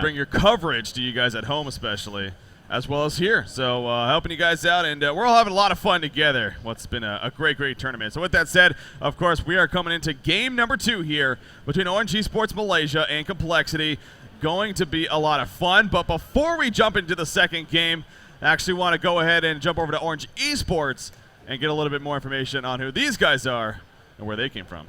bring your coverage to you guys at home especially, as well as here. So helping you guys out, and we're all having a lot of fun together. What's been a great, great tournament. So with that said, of course, we are coming into game number 2 here between ORGE Esports Malaysia and Complexity. Going to be a lot of fun, but before we jump into the second game, I actually want to go ahead and jump over to ORGE Esports and get a little bit more information on who these guys are and where they came from.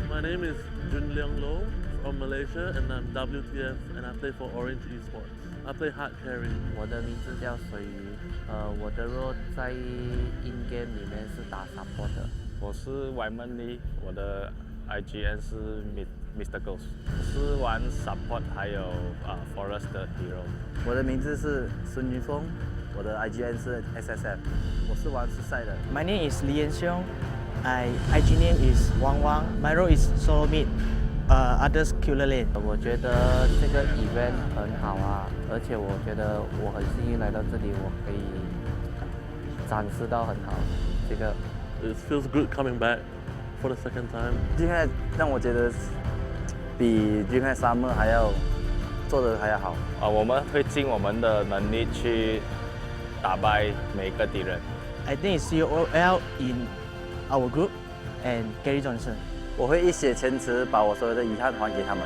My name is Jun Leong Lo from Malaysia, and I'm WTF, and I play for ORGE Esports. I play hard carry. 我的名字叫水鱼，我的 role 在 in game 里面是打 support 的。我是 Wyman Lee， 我的 IGN 是 Mr. Ghost， 是玩 support 还有Forest 的 hero。我的名字是孙云峰，我的 IGN 是 SSF， 我是玩赛的。My name is Lian Xiong. IG name is Wang Wang. My role is solo mid. Others killer lane. 我觉得这个 event 很好啊，而且我觉得我很幸运来到这里，我可以展示到很好。这个 It feels good coming back for the second time. DreamHack 让我觉得比 DreamHack Summer 还要做得还要好。我们会尽我们的能力去打败每个敌人。I think it's coL in our group and Gary Johnson. 我会一血前耻，把我所有的遗憾还给他们。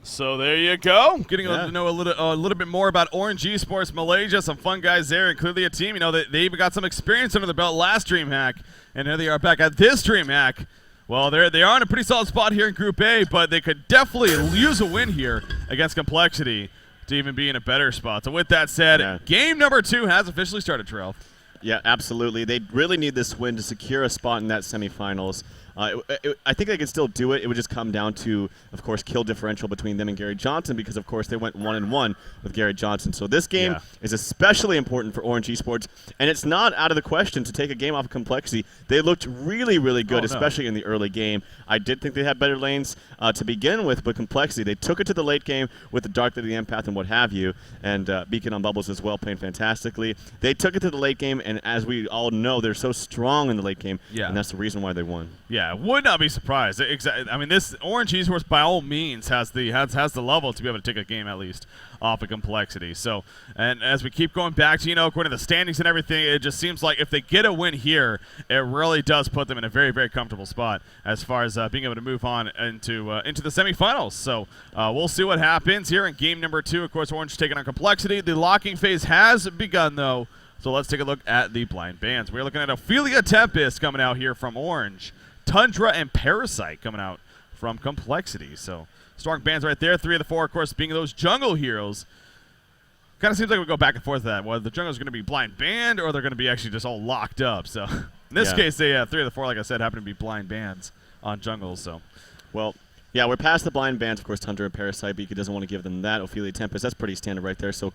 So there you go. Getting to know a little bit more about ORGE Esports Malaysia. Some fun guys there, and clearly a team. You know, they even got some experience under the belt last DreamHack, and here they are back at this DreamHack. Well, they are in a pretty solid spot here in Group A, but they could definitely use a win here against Complexity to even be in a better spot. So with that said, game number 2 has officially started, Terrell. Yeah, absolutely. They really need this win to secure a spot in that semifinals. I think they can still do it. It would just come down to, of course, kill differential between them and Gary Johnson because, of course, they went 1-1 with Gary Johnson. So this game is especially important for ORGE Esports, and it's not out of the question to take a game off of Complexity. They looked really, really good, especially in the early game. I did think they had better lanes to begin with, but Complexity, they took it to the late game with the Dark Lady Empath and what have you, and Beacon on Bubbles as well, playing fantastically. They took it to the late game, and as we all know, they're so strong in the late game, and that's the reason why they won. Yeah, would not be surprised. I mean, this ORGE Esports by all means has the level to be able to take a game at least off of Complexity. So, and as we keep going back to, according to the standings and everything, it just seems like if they get a win here, it really does put them in a very, very comfortable spot as far as being able to move on into the semifinals. So we'll see what happens here in game number 2. Of course, ORGE taking on Complexity. The locking phase has begun though. So let's take a look at the blind bands. We're looking at Ophelia Tempest coming out here from ORGE. Tundra and Parasite coming out from Complexity. So strong bands right there. 3 of the 4, of course, being those jungle heroes. Kind of seems like we go back and forth with that. Whether the jungle's going to be blind band or they're going to be actually just all locked up. So in this case, they 3 of the 4, like I said, happen to be blind bands on jungles. So, well, yeah, we're past the blind bands, of course. Tundra and Parasite. Beacon doesn't want to give them that. Ophelia Tempest, that's pretty standard right there. So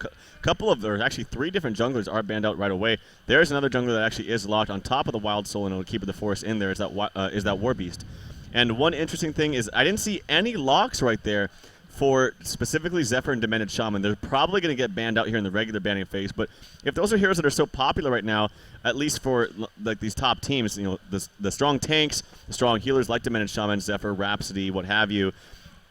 actually 3 different junglers are banned out right away. There's another jungler that actually is locked on top of the Wild Soul, and it'll keep the forest in there. Is that War Beast. And one interesting thing is I didn't see any locks right there for specifically Zephyr and Demented Shaman. They're probably going to get banned out here in the regular banning phase, but if those are heroes that are so popular right now, at least for like these top teams, the strong tanks, the strong healers like Demented Shaman, Zephyr, Rhapsody, what have you,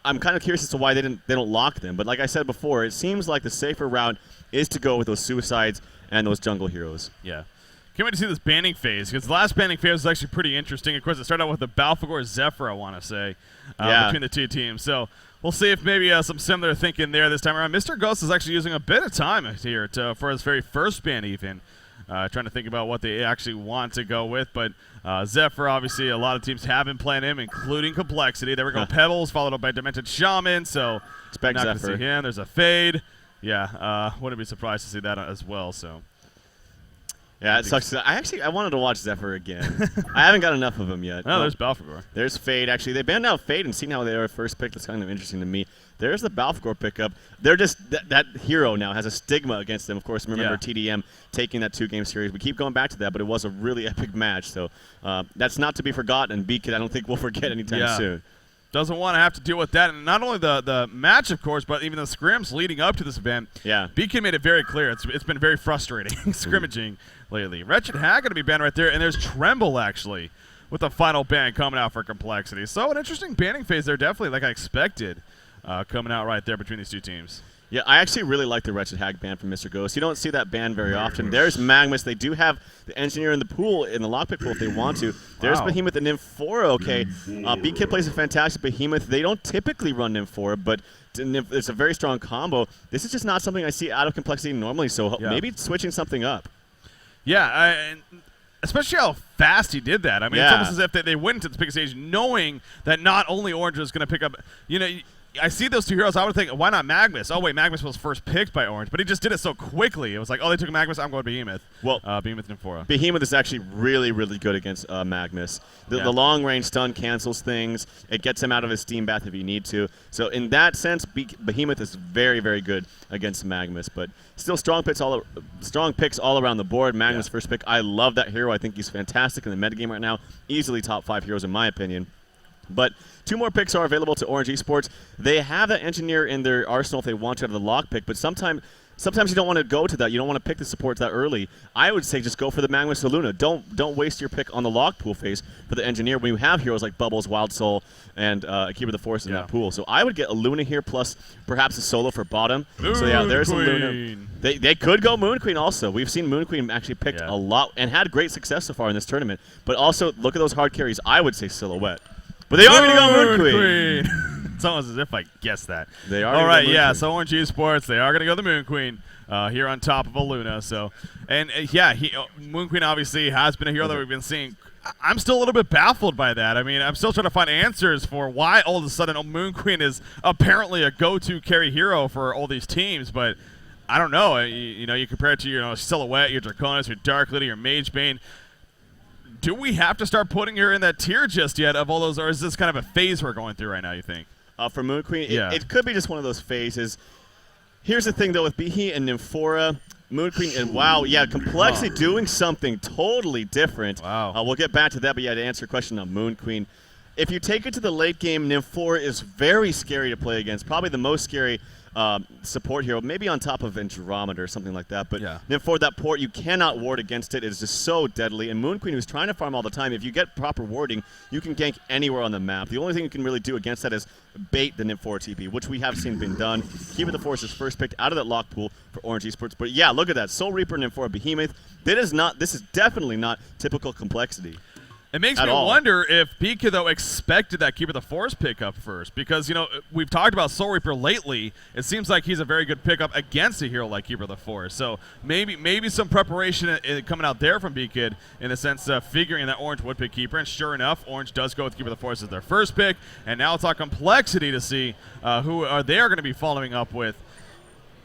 I'm kind of curious as to why they don't lock them. But like I said before, it seems like the safer route is to go with those suicides and those jungle heroes. Yeah. Can't wait to see this banning phase, because the last banning phase was actually pretty interesting. Of course, it started out with the Balfagor Zephyr, I want to say, between the 2 teams. So we'll see if maybe some similar thinking there this time around. Mr. Ghost is actually using a bit of time here for his very first ban even. Trying to think about what they actually want to go with. But Zephyr, obviously, a lot of teams have been playing him, including Complexity. There we go, Pebbles, followed up by Demented Shaman. So expect not Zephyr. To see him. There's a Fade. Yeah, wouldn't be surprised to see that as well. So. Yeah, it sucks. I wanted to watch Zephyr again. I haven't got enough of him yet. Oh, there's Balfagor. There's Fade. Actually, they banned out Fade and seen how they are first pick. That's kind of interesting to me. There's the Balfagor pickup. They're just that hero now has a stigma against them. Of course, remember TDM taking that 2-game series. We keep going back to that, but it was a really epic match. So that's not to be forgotten. And BKid, I don't think we'll forget anytime soon. Doesn't want to have to deal with that. And not only the match, of course, but even the scrims leading up to this event. Yeah. BK made it very clear. It's been very frustrating scrimmaging lately. Wretched Hack going to be banned right there. And there's Tremble, actually, with the final ban coming out for Complexity. So an interesting banning phase there, definitely, like I expected, coming out right there between these two teams. Yeah, I actually really like the Wretched Hack ban from Mr. Ghost. You don't see that ban very often. There's Magmus. They do have the Engineer in the pool, in the lockpick pool if they want to. There's Behemoth and Nymphora, okay. BKid plays a fantastic Behemoth. They don't typically run Nymphora, but it's a very strong combo. This is just not something I see out of Complexity normally, so maybe switching something up. Yeah, especially how fast he did that. I mean, it's almost as if they went into the pick stage knowing that not only Orange was going to pick up, I see those two heroes. I would think, why not Magmus? Oh, wait, Magmus was first picked by Orange, but he just did it so quickly. It was like, oh, they took Magmus, I'm going Behemoth. Well, Behemoth and Nymphora. Behemoth is actually really, really good against Magmus. The long-range stun cancels things. It gets him out of his steam bath if you need to. So in that sense, Behemoth is very, very good against Magmus. But still strong picks all around the board. Magmus first pick. I love that hero. I think he's fantastic in the metagame right now. Easily top 5 heroes in my opinion. But 2 more picks are available to Orange Esports. They have that Engineer in their arsenal if they want to have the lock pick, but sometimes you don't want to go to that. You don't want to pick the supports that early. I would say just go for the Magmus or Luna. Don't waste your pick on the lock pool phase for the Engineer when you have heroes like Bubbles, Wild Soul, and Keeper of the Forest in that pool. So I would get a Luna here plus perhaps a solo for bottom. So yeah, there's a Luna. They could go Moon Queen also. We've seen Moon Queen actually picked a lot and had great success so far in this tournament. But also look at those hard carries. I would say Silhouette. But they are going to go Moon Queen. It's almost as if I guessed that. They are. All right, yeah. So Orange Esports, they are going to go the Moon Queen here on top of a Luna. So, and Moon Queen obviously has been a hero that we've been seeing. I'm still a little bit baffled by that. I mean, I'm still trying to find answers for why all of a sudden Moon Queen is apparently a go-to carry hero for all these teams, but I don't know. You compare it to your Silhouette, your Draconis, your Dark Lady, your Mage Bane. Do we have to start putting her in that tier just yet of all those, or is this kind of a phase we're going through right now, you think? For Moon Queen, it could be just one of those phases. Here's the thing, though, with Behe and Nymphora, Moon Queen, and Complexity doing something totally different. Wow. We'll get back to that, but to answer your question on Moon Queen, if you take it to the late game, Nymphora is very scary to play against, probably the most scary support hero, maybe on top of Andromeda or something like that. But Nymphora, that port, you cannot ward against it. It is just so deadly. And Moon Queen, who's trying to farm all the time, if you get proper warding, you can gank anywhere on the map. The only thing you can really do against that is bait the Nymphora TP, which we have seen been done. Keeper of the Forest is first picked out of that lock pool for Orange Esports. But yeah, look at that. Soul Reaper, Nymphora, Behemoth. This is definitely not typical Complexity. It makes me wonder if BK, though, expected that Keeper of the Forest pickup first. Because, we've talked about Soul Reaper lately. It seems like he's a very good pickup against a hero like Keeper of the Forest. So maybe some preparation coming out there from BK in the sense of figuring that Orange would pick Keeper. And sure enough, Orange does go with Keeper of the Forest as their first pick. And now it's on Complexity to see who they are going to be following up with.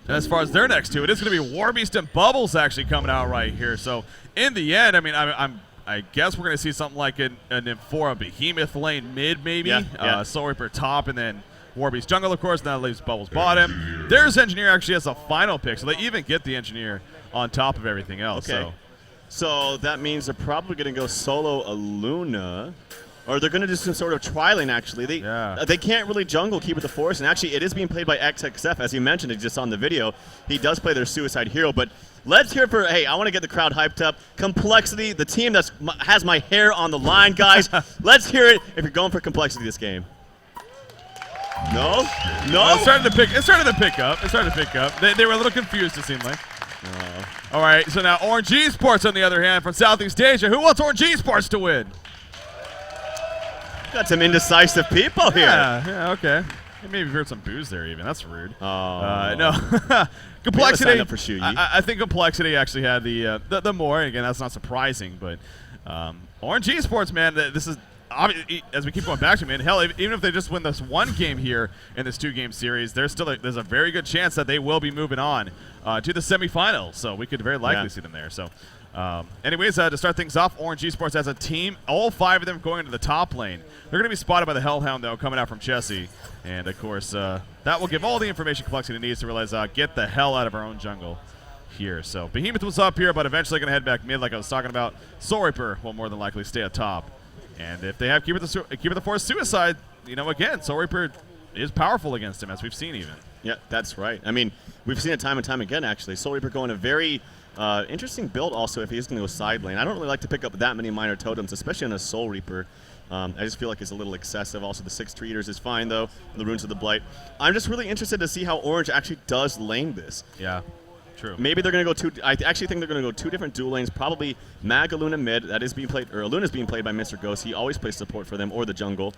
As far as their next two, it is going to be Warbeast and Bubbles actually coming out right here. So in the end, I mean, I guess we're going to see something like an Nymphora Behemoth lane mid, maybe. Soul Reaper top, and then Warbeast jungle, of course, and that leaves Bubbles bottom. There's Engineer actually as a final pick, so they even get the Engineer on top of everything else. Okay. So that means they're probably going to go solo a Luna. Or they're going to do some sort of trialing, actually. They can't really jungle Keeper of the Forest, and actually it is being played by XXF. As you mentioned it just on the video. He does play their Suicide Hero, but let's hear for, hey, I want to get the crowd hyped up. Complexity, the team that has my hair on the line, guys. Let's hear it if you're going for Complexity this game. No? It started to pick up. They were a little confused, it seemed like. All right, so now Orange Esports, on the other hand, from Southeast Asia. Who wants Orange Esports to win? Got some indecisive people here. Yeah, okay. Maybe heard some booze there even. That's rude. No. Complexity. Up for I think Complexity actually had the more. Again, that's not surprising, but Orange Esports, man, this is as we keep going back to, man. Hell, even if they just win this one game here in this 2-game series, there's a very good chance that they will be moving on to the semifinals. So we could very likely see them there. So Anyways, to start things off, Orange Esports as a team, all 5 of them going into the top lane. They're going to be spotted by the Hellhound, though, coming out from Chessie. And, of course, that will give all the information Complexity needs to realize, get the hell out of our own jungle here. So Behemoth was up here, but eventually going to head back mid like I was talking about. Soul Reaper will more than likely stay at top. And if they have Keeper the Forest Suicide, you know, again, Soul Reaper is powerful against him, as we've seen even. Yeah, that's right. I mean, we've seen it time and time again, actually. Soul Reaper going a very interesting build also if he's going to go side lane. I don't really like to pick up that many minor totems, especially on a Soul Reaper. I just feel like it's a little excessive. Also, the 6 Tree Eaters is fine, though. The Runes of the Blight. I'm just really interested to see how Orange actually does lane this. Yeah, true. Maybe they're going to go I actually think they're going to go 2 different dual lanes. Probably Mag Luna mid. That is being played, or Luna's being played by Mr. Ghost. He always plays support for them, or the jungle.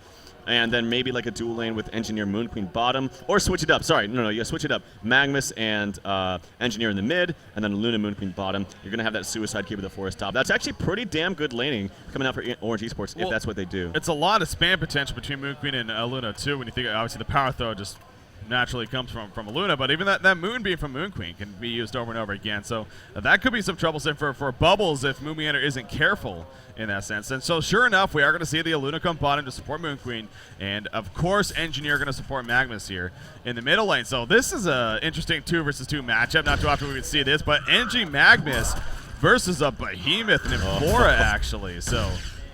And then maybe like a dual lane with Engineer Moon Queen bottom, or switch it up. Sorry, no, you switch it up. Magnus and Engineer in the mid, and then Luna Moon Queen bottom. You're gonna have that Suicide Keeper the Forest top. That's actually pretty damn good laning coming out for Orange Esports if that's what they do. It's a lot of spam potential between Moon Queen and Luna too. When you think, obviously, the power throw just naturally comes from Luna, but even that Moon Beam from Moon Queen can be used over and over again. So that could be some troublesome for Bubbles if Moon Meander isn't careful in that sense. And so sure enough, we are going to see the Luna come bottom to support Moon Queen, and of course Engineer going to support Magnus here in the middle lane. So this is a interesting 2 versus 2 matchup. Not too often we would see this, but NG Magnus versus a Behemoth and Nymphora actually. So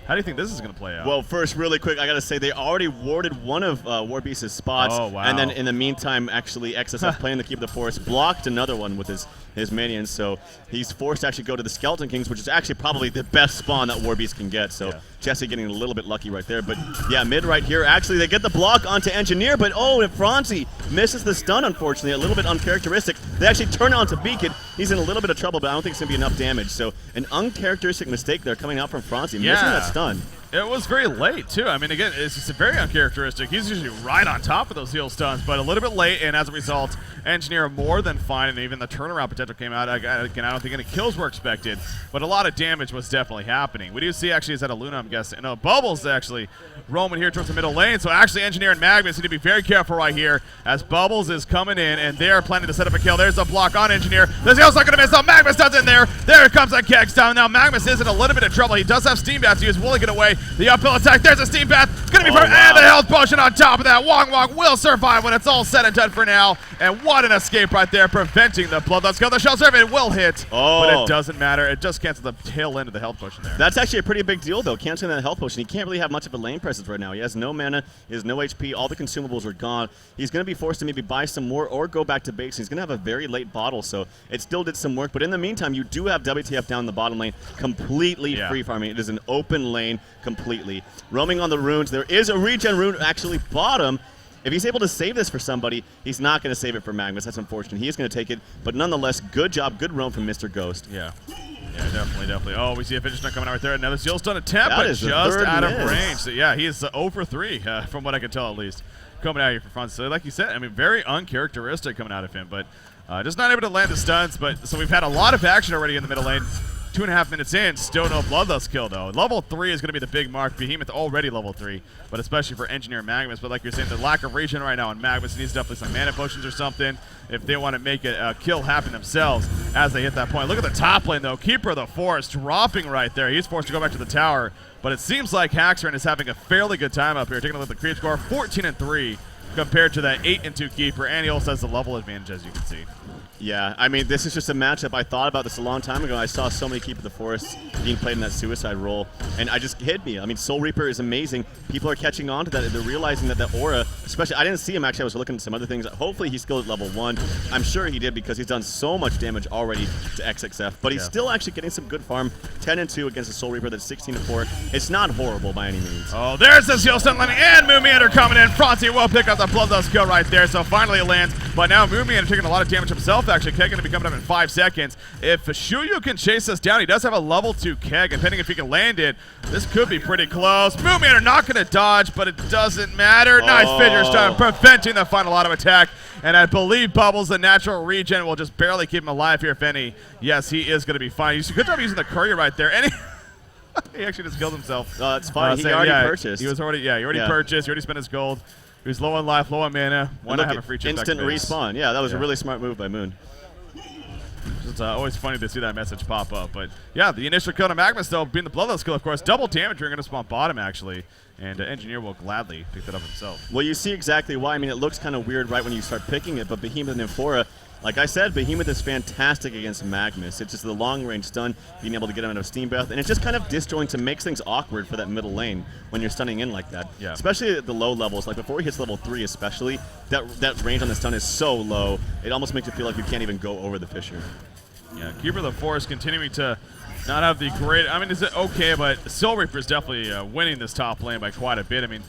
how do you think this is going to play out? Well, first, really quick, I got to say they already warded one of Warbeast's spots. Oh, wow. And then in the meantime, actually, XSF playing the Keep the Forest blocked another one with his minions. So he's forced to actually go to the Skeleton Kings, which is actually probably the best spawn that Warbeast can get. So Jesse getting a little bit lucky right there. But yeah, mid right here. Actually, they get the block onto Engineer, but and Franzi misses the stun, unfortunately. A little bit uncharacteristic. They actually turn onto Beacon. He's in a little bit of trouble, but I don't think it's going to be enough damage. So an uncharacteristic mistake there coming out from Franzi, missing that stun. It was very late, too. I mean, again, it's just very uncharacteristic. He's usually right on top of those heal stuns, but a little bit late, and as a result, Engineer more than fine, and even the turnaround potential came out. Again, I don't think any kills were expected, but a lot of damage was definitely happening. We do see, actually, is that a Luna, I'm guessing. No, Bubbles, actually, roaming here towards the middle lane, so actually Engineer and Magnus need to be very careful right here as Bubbles is coming in, and they are planning to set up a kill. There's a block on Engineer. The heal's not going to miss, though. Magnus does in there. There comes that Kegs down. Now, Magnus is in a little bit of trouble. He does have Steam Bath to use. Will he get away? The uphill attack. There's a Steam Bath. It's going to be and the health potion on top of that. Wong Wong will survive when it's all said and done for now. And what an escape right there, preventing the bloodlust kill. The shell serve, it will hit, but it doesn't matter. It just cancels the tail end of the health potion there. That's actually a pretty big deal, though, canceling that health potion. He can't really have much of a lane presence right now. He has no mana, he has no HP, all the consumables are gone. He's going to be forced to maybe buy some more or go back to base. He's going to have a very late bottle, so it still did some work. But in the meantime, you do have WTF down the bottom lane, completely free farming. It is an open lane completely. Roaming on the runes, there is a regen rune actually bottom. If he's able to save this for somebody, he's not going to save it for Magnus. That's unfortunate. He is going to take it, but nonetheless, good job, good roam from Mr. Ghost. Yeah, definitely. Oh, we see a finish stun coming out right there. Another Zeal stun attempt, but just out of range. So yeah, he is 0 for 3, from what I can tell at least, coming out here for fun. So like you said, I mean, very uncharacteristic coming out of him, but just not able to land the stuns. But so we've had a lot of action already in the middle lane. 2.5 minutes in, still no bloodlust kill though. Level 3 is going to be the big mark. Behemoth already level 3, but especially for Engineer and Magnus. But like you're saying, the lack of regen right now on Magnus needs definitely some mana potions or something if they want to make a kill happen themselves as they hit that point. Look at the top lane though. Keeper of the Forest dropping right there. He's forced to go back to the tower, but it seems like Haxran is having a fairly good time up here. Taking a look at the creep score, 14-3 compared to that 8-2 keeper, and he also has the level advantage, as you can see. Yeah, I mean, this is just a matchup. I thought about this a long time ago. I saw so many Keep of the Forest being played in that suicide role, and I just hit me. I mean, Soul Reaper is amazing. People are catching on to that. They're realizing that the aura, especially, I didn't see him actually. I was looking at some other things. Hopefully he skilled at level 1. I'm sure he did because he's done so much damage already to XXF, but he's still actually getting some good farm. 10-2 against a Soul Reaper that's 16-4. It's not horrible by any means. Oh, there's the Zeal stun landing, and Moon Meander coming in. Franzi will pick up the bloodlust kill right there, so finally it lands. But now Moon Meander taking a lot of damage himself, actually. Keg going to be coming up in 5 seconds. If Shuyu can chase us down, he does have a level 2 Keg, and depending if he can land it, this could be pretty close. Moon Meander not going to dodge, but it doesn't matter. Nice figure stun, preventing the final auto attack. And I believe Bubbles, the natural regen, will just barely keep him alive here, if any. Yes, he is going to be fine. Good job using the courier right there. And he actually just killed himself. It's fine. He already purchased. He was already, he already purchased. He already spent his gold. He was low on life, low on mana. Why not have a free chip? Instant respawn. Yeah, that was a really smart move by Moon. It's always funny to see that message pop up. But yeah, the initial kill to Magnus, though, being the Bloodlust skill, of course. Double damage, you're going to spawn bottom, actually. And Engineer will gladly pick that up himself. Well, you see exactly why. I mean, it looks kind of weird right when you start picking it, but Behemoth and Amphora, like I said, Behemoth is fantastic against Magnus. It's just the long-range stun, being able to get him out of Steam Breath, and it's just kind of disjoints and makes things awkward for that middle lane when you're stunning in like that. Yeah. Especially at the low levels, like before he hits level 3 especially, that range on the stun is so low, it almost makes you feel like you can't even go over the Fissure. Yeah, Keeper of the Forest continuing to not have the great... I mean, is it okay, but Soul Reaper is definitely winning this top lane by quite a bit. I mean,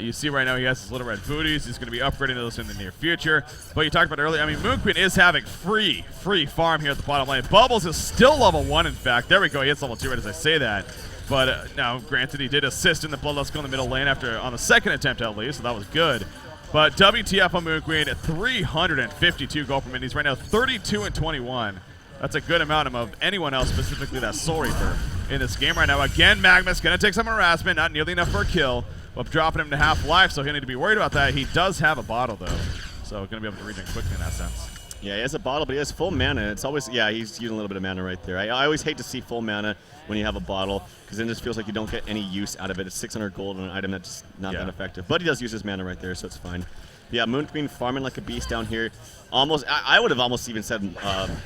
you see right now he has his little red booties. He's going to be upgrading those in the near future. But you talked about earlier, I mean, Moon Queen is having free farm here at the bottom lane. Bubbles is still level 1, in fact. There we go. He hits level 2 right as I say that. But now, granted, he did assist in the Bloodlust go in the middle lane on the second attempt at least, so that was good. But WTF on Moon Queen at 352 gold per minute. He's right now 32 and 21. That's a good amount of anyone else, specifically that Soul Reaper in this game right now. Again, Magnus going to take some harassment, not nearly enough for a kill, but dropping him to half life, so he'll need to be worried about that. He does have a bottle, though, so going to be able to regen quickly in that sense. Yeah, he has a bottle, but he has full mana. It's always, yeah, he's using a little bit of mana right there. I always hate to see full mana when you have a bottle, because then it just feels like you don't get any use out of it. It's 600 gold on an item that's not that effective. But he does use his mana right there, so it's fine. Yeah, Moon Queen farming like a beast down here. Almost, I would have almost even said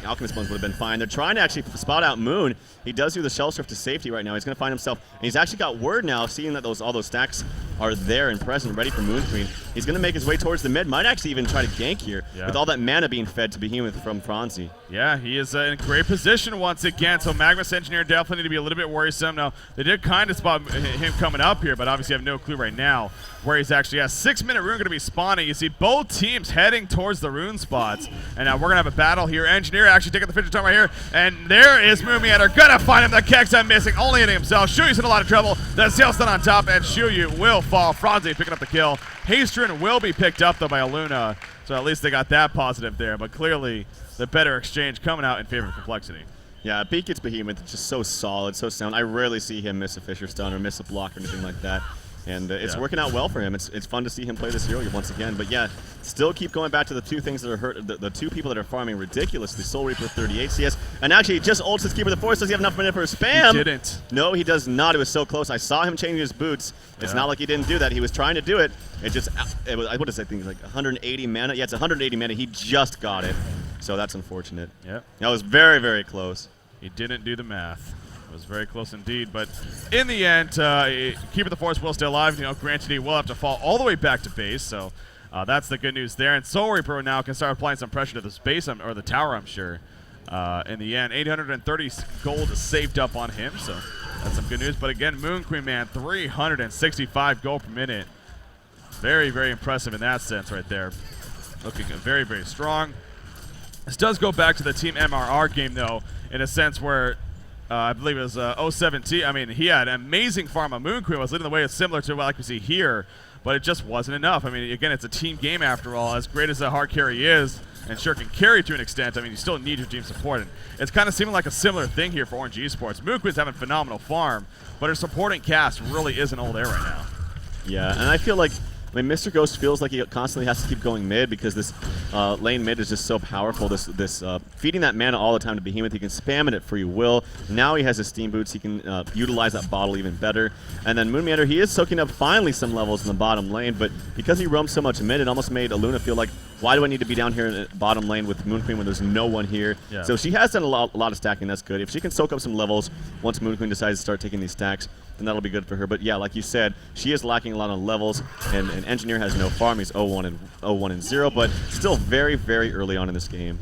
Alchemist Bones would have been fine. They're trying to actually spot out Moon. He does do the Shell Surf to safety right now. He's going to find himself, and he's actually got word now, seeing that all those stacks are there and present, ready for Moon Queen. He's going to make his way towards the mid. Might actually even try to gank here with all that mana being fed to Behemoth from Franzi. Yeah, he is in great position once again. So Magnus Engineer definitely need to be a little bit worrisome. Now, they did kind of spot him coming up here, but obviously have no clue right now where he's actually at. 6-minute rune going to be spawning. You see both teams heading towards the rune spots. And now we're going to have a battle here. Engineer actually taking the Fidget Totem right here. And there is Moomiander. Going to find him. The Kexam missing. Only hitting himself. Shuyu's in a lot of trouble. The Sailstone on top. And Shuyu will fall. Franzi picking up the kill. Hastrin will be picked up, though, by Aluna. So at least they got that positive there. But clearly the better exchange coming out in favor of Complexity. Yeah, Beak gets Behemoth. It's just so solid, so sound. I rarely see him miss a Fissure stun or miss a block or anything like that. And it's working out well for him. It's fun to see him play this hero once again. But yeah, still keep going back to the two things that are hurt. The two people that are farming ridiculously. Soul Reaper 38 CS. And actually, just ults his Keeper of the Forest. Does he have enough mana for a spam? He didn't. No, he does not. It was so close. I saw him changing his boots. It's not like he didn't do that. He was trying to do it. It was, what is that thing? Like 180 mana? Yeah, it's 180 mana. He just got it. So that's unfortunate. Yep. That was very, very close. He didn't do the math. It was very close indeed, but in the end, Keeper of the Forest will stay alive. You know, granted, he will have to fall all the way back to base, so that's the good news there. And Soul Reaper now can start applying some pressure to this base, or the tower, I'm sure. In the end, 830 gold is saved up on him, so that's some good news. But again, Moon Queen, man, 365 gold per minute. Very, very impressive in that sense right there. Looking very, very strong. This does go back to the Team MRR game, though, in a sense where I believe it was 017. I mean, he had an amazing farm on Moon Queen. Was leading the way. It's similar to what like we see here, but it just wasn't enough. I mean, again, it's a team game after all. As great as a hard carry is, and sure can carry to an extent, I mean, you still need your team support. And it's kind of seeming like a similar thing here for ORGE Esports. Moon Queen's having phenomenal farm, but her supporting cast really isn't all there right now. Yeah, and I feel like, I mean, Mr. Ghost feels like he constantly has to keep going mid because this lane mid is just so powerful. This feeding that mana all the time to Behemoth, he can spam it at free will. Now he has his Steam Boots, he can utilize that bottle even better. And then Moon Meander, he is soaking up finally some levels in the bottom lane, but because he roams so much mid, it almost made Aluna feel like, why do I need to be down here in the bottom lane with Moon Queen when there's no one here? Yeah. So she has done a lot of stacking, that's good. If she can soak up some levels once Moon Queen decides to start taking these stacks, then that'll be good for her. But yeah, like you said, she is lacking a lot on levels, and Engineer has no farm. He's 0-1 and 0, but still very, very early on in this game.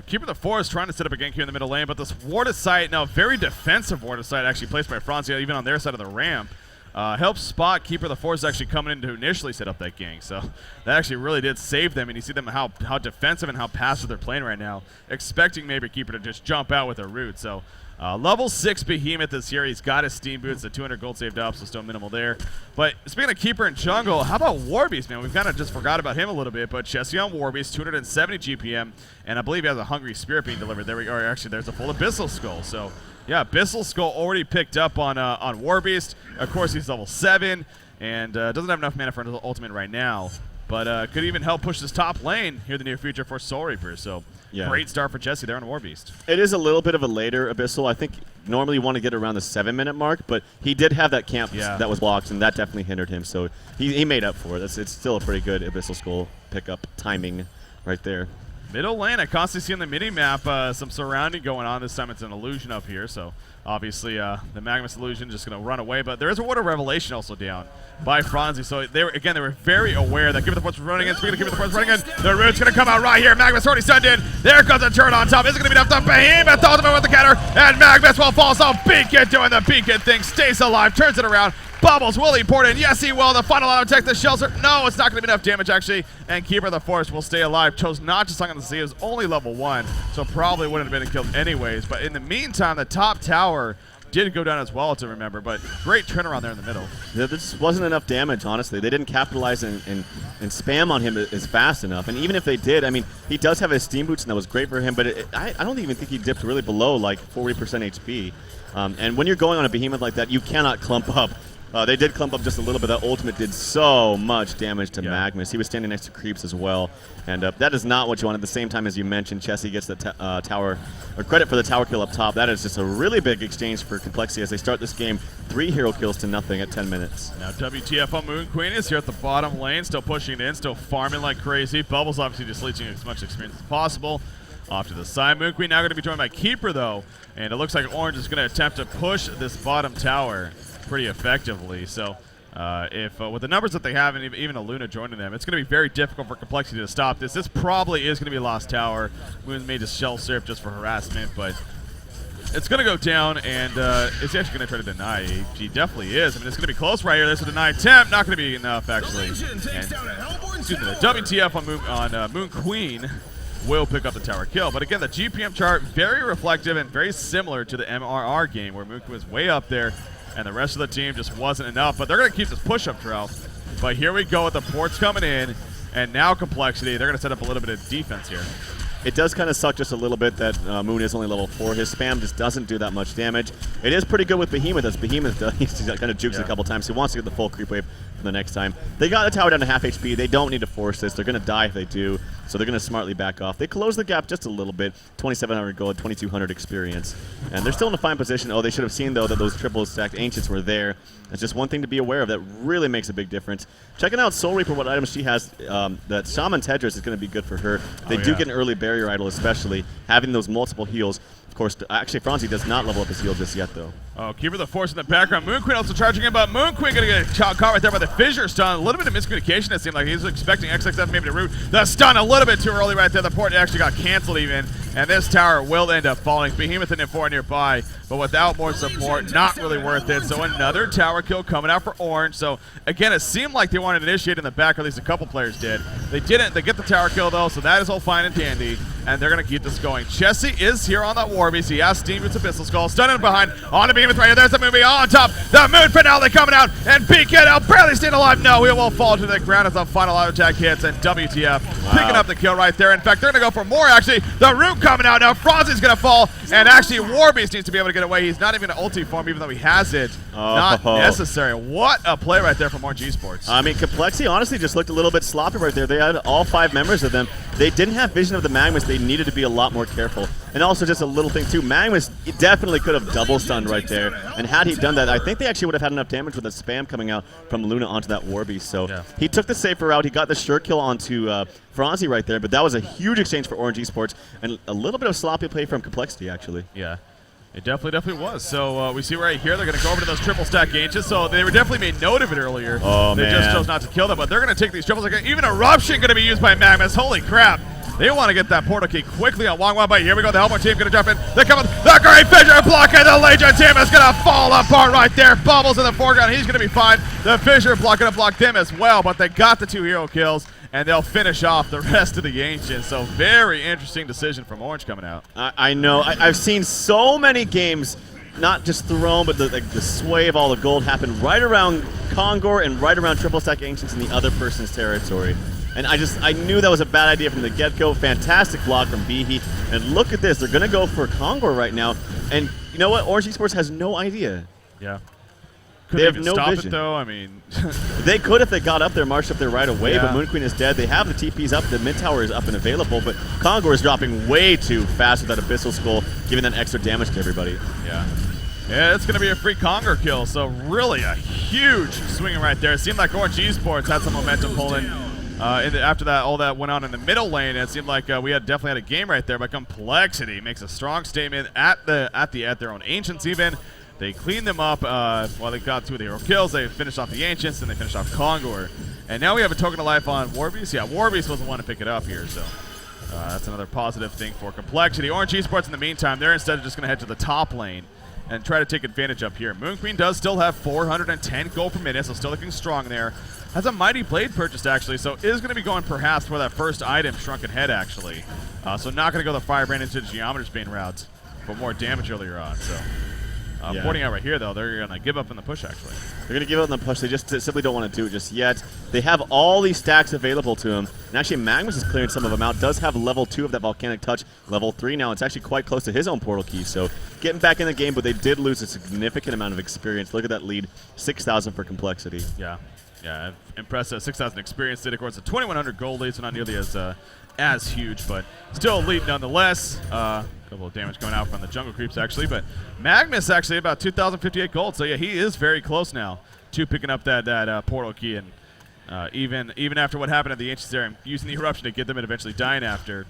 Keeper of the Forest trying to set up a gank here in the middle lane, but this Warded Sight, now very defensive Warded Sight actually placed by Franzi, even on their side of the ramp. Helps spot Keeper of the Forest actually coming in to initially set up that gank. So that actually really did save them, and you see them how defensive and how passive they're playing right now, expecting maybe Keeper to just jump out with a root. So level 6 Behemoth this year. He's got his Steam Boots, the 200 gold saved up, so still minimal there. But speaking of Keeper and Jungle, how about Warbeast, man? We've kind of just forgot about him a little bit, but Chessie on Warbeast, 270 GPM, and I believe he has a Hungry Spirit being delivered. There we go. Actually, there's a full Abyssal Skull. So yeah, Abyssal Skull already picked up on Warbeast. Of course, he's level 7, and doesn't have enough mana for an ultimate right now, but could even help push this top lane here in the near future for Soul Reaper. So Yeah. Great start for Jesse there on Warbeast. It is a little bit of a later Abyssal. I think normally you want to get around the 7-minute mark, but he did have that camp that was blocked, and that definitely hindered him. So he made up for it. It's still a pretty good Abyssal Skull pickup timing right there. Middle lane, I constantly see on the mini-map some surrounding going on. This time it's an illusion up here, so obviously the Magnus illusion just going to run away. But there is a Word of Revelation also down by Franzi. So they were very aware that Give It the Force was running in. Speaking of Give It the Force running in, the root's going to come out right here. Magnus already stunned in. There comes a turn on top. Is it going to be enough to Behemoth ultimate with the counter? And Magnus will fall. So Beacon doing the Beacon thing. Stays alive, turns it around. Bubbles, will he port in? Yes, he will. The final auto attack, the shelter. No, it's not going to be enough damage, actually. And Keeper of the Forest will stay alive. Chose not to suck on the sea. It was only level 1, so probably wouldn't have been killed anyways. But in the meantime, the top tower did go down as well, to remember. But great turnaround there in the middle. Yeah, this wasn't enough damage, honestly. They didn't capitalize and spam on him as fast enough. And even if they did, I mean, he does have his Steam Boots, and that was great for him. But I don't even think he dipped really below, like, 40% HP. And when you're going on a Behemoth like that, you cannot clump up. They did clump up just a little bit. That ultimate did so much damage to Magnus. He was standing next to creeps as well. And that is not what you want. At the same time, as you mentioned, Chessie gets the tower, or credit for the tower kill up top. That is just a really big exchange for Complexity as they start this game 3 hero kills to nothing at 10 minutes. Now WTF on Moon Queen is here at the bottom lane, still pushing it in, still farming like crazy. Bubbles obviously just leeching as much experience as possible. Off to the side. Moon Queen now going to be joined by Keeper, though. And it looks like Orange is going to attempt to push this bottom tower pretty effectively. So if with the numbers that they have, and even a Luna joining them, it's going to be very difficult for Complexity to stop this. This probably is going to be a lost tower. Moon may just shell surf just for harassment, but it's going to go down, and is he actually going to try to deny? He definitely is. I mean, it's going to be close right here. There's a denied attempt. Not going to be enough, actually. And, excuse me, the WTF on Moon Queen will pick up the tower kill. But again, the GPM chart, very reflective and very similar to the MRR game, where Moon Queen was way up there, and the rest of the team just wasn't enough. But they're going to keep this push-up trail. But here we go with the ports coming in, and now Complexity, they're going to set up a little bit of defense here. It does kind of suck just a little bit that Moon is only level 4. His spam just doesn't do that much damage. It is pretty good with Behemoth, as Behemoth does. He's kind of jukes a couple times. He wants to get the full creep wave for the next time. They got the tower down to half HP. They don't need to force this. They're going to die if they do, so they're going to smartly back off. They close the gap just a little bit. 2,700 gold, 2,200 experience. And they're still in a fine position. Oh, they should have seen, though, that those triple stacked Ancients were there. That's just one thing to be aware of that really makes a big difference. Checking out Soul Reaper, what items she has, that Shaman Tedris is going to be good for her. They do get an early barrier idol, especially having those multiple heals. Of course, actually, Franzi does not level up his heal just yet, though. Oh, Keeper the Force in the background. Moon Queen also charging in, but Moon Queen going to get caught right there by the Fissure stun. A little bit of miscommunication, it seemed like. He was expecting XXF maybe to root the stun a little bit too early right there. The port actually got canceled even, and this tower will end up falling. Behemoth and N4 nearby, but without more support, not really worth it. So another tower kill coming out for Orange. So again, it seemed like they wanted to initiate in the back, or at least a couple players did. They didn't. They get the tower kill, though, so that is all fine and dandy, and they're going to keep this going. Chessie is here on that Warbeast. He has Steam Boots Abyssal Skull. Stunning behind on the Behemoth right here. There's the movie on top. The Moon finale coming out, and Beacon out barely staying alive. No, he will fall to the ground as the final auto attack hits, and WTF picking up the kill right there. In fact, they're going to go for more, actually. The root coming out now. Franzi's going to fall, and actually Warbeast needs to be able to get away. He's not even going to ulti form, even though he has it. Not necessary. What a play right there from ORGE Esports. I mean, Complexity honestly just looked a little bit sloppy right there. They had all 5 members of them. They didn't have vision of the Magnus. They needed to be a lot more careful. And also just a little thing too, Magnus definitely could have double stunned right there. And had he done that, I think they actually would have had enough damage with the spam coming out from Luna onto that Warbeast. So he took the safer route. He got the sure kill onto Franzi right there. But that was a huge exchange for ORGE Esports, and a little bit of sloppy play from Complexity, actually. Yeah. It definitely was. So we see right here, they're going to go over to those triple stack Ancients. So they were definitely made note of it earlier. Oh, they just chose not to kill them, but they're going to take these triples. Even Eruption going to be used by Magnus. Holy crap. They want to get that portal key quickly on Wang Wang, but here we go. The Helmut team going to jump in. They're coming. The Great Fissure block, and the Legion team is going to fall apart right there. Bubbles in the foreground. He's going to be fine. The Fissure block going to block them as well, but they got the 2 hero kills, and they'll finish off the rest of the Ancients. So very interesting decision from Orange coming out. I know. I've seen so many games, not just thrown, but the sway of all the gold happen right around Kongor and right around triple stack Ancients in the other person's territory. And I knew that was a bad idea from the get-go. Fantastic block from Behe. And look at this. They're going to go for Kongor right now. And you know what? ORGE Esports has no idea. Yeah. They have even no stop vision. it though. I mean, They could if they got up there, marched up there right away, Yeah. but Moon Queen is dead. They have the TPs up, the mid tower is up and available, but Kongor is dropping way too fast with that Abyssal Skull, giving that extra damage to everybody. yeah. Yeah, it's going to be a free Conger kill, so really a huge swing right there. It seemed like ORGE Esports had some momentum pulling after that. All that went on in the middle lane, and it seemed like we definitely had a game right there, but Complexity makes a strong statement at their own Ancients even. They cleaned them up while they got 2 of the hero kills. They finished off the Ancients, and they finished off Kongor. And now we have a token of life on Warbeast. Yeah, Warbeast was the one to pick it up here, so that's another positive thing for Complexity. ORGE Esports, in the meantime, they're instead just going to head to the top lane and try to take advantage up here. Moon Queen does still have 410 gold per minute, so still looking strong there. Has a Mighty Blade purchased, actually, so is going to be going perhaps for that first item, Shrunken Head, actually. So not going to go the Firebrand into the Geometer's Bane route for more damage earlier on, so... Yeah. Pointing out right here, though, they're going to give up in the push, actually. They're going to give up on the push. They just simply don't want to do it just yet. They have all these stacks available to them. And actually, Magnus is clearing some of them out. Does have level 2 of that Volcanic Touch. Level 3 now. It's actually quite close to his own portal key. So getting back in the game, but they did lose a significant amount of experience. Look at that lead. 6,000 for Complexity. Yeah. Yeah, impressive. 6,000 experience did, of course, a 2,100 gold lead, so not nearly as huge, but still a lead nonetheless. Couple of damage going out from the jungle creeps, actually, but Magnus actually about 2,058 gold, so yeah, he is very close now to picking up that portal key, and even after what happened at the Ancients there, and using the eruption to get them and eventually dying after,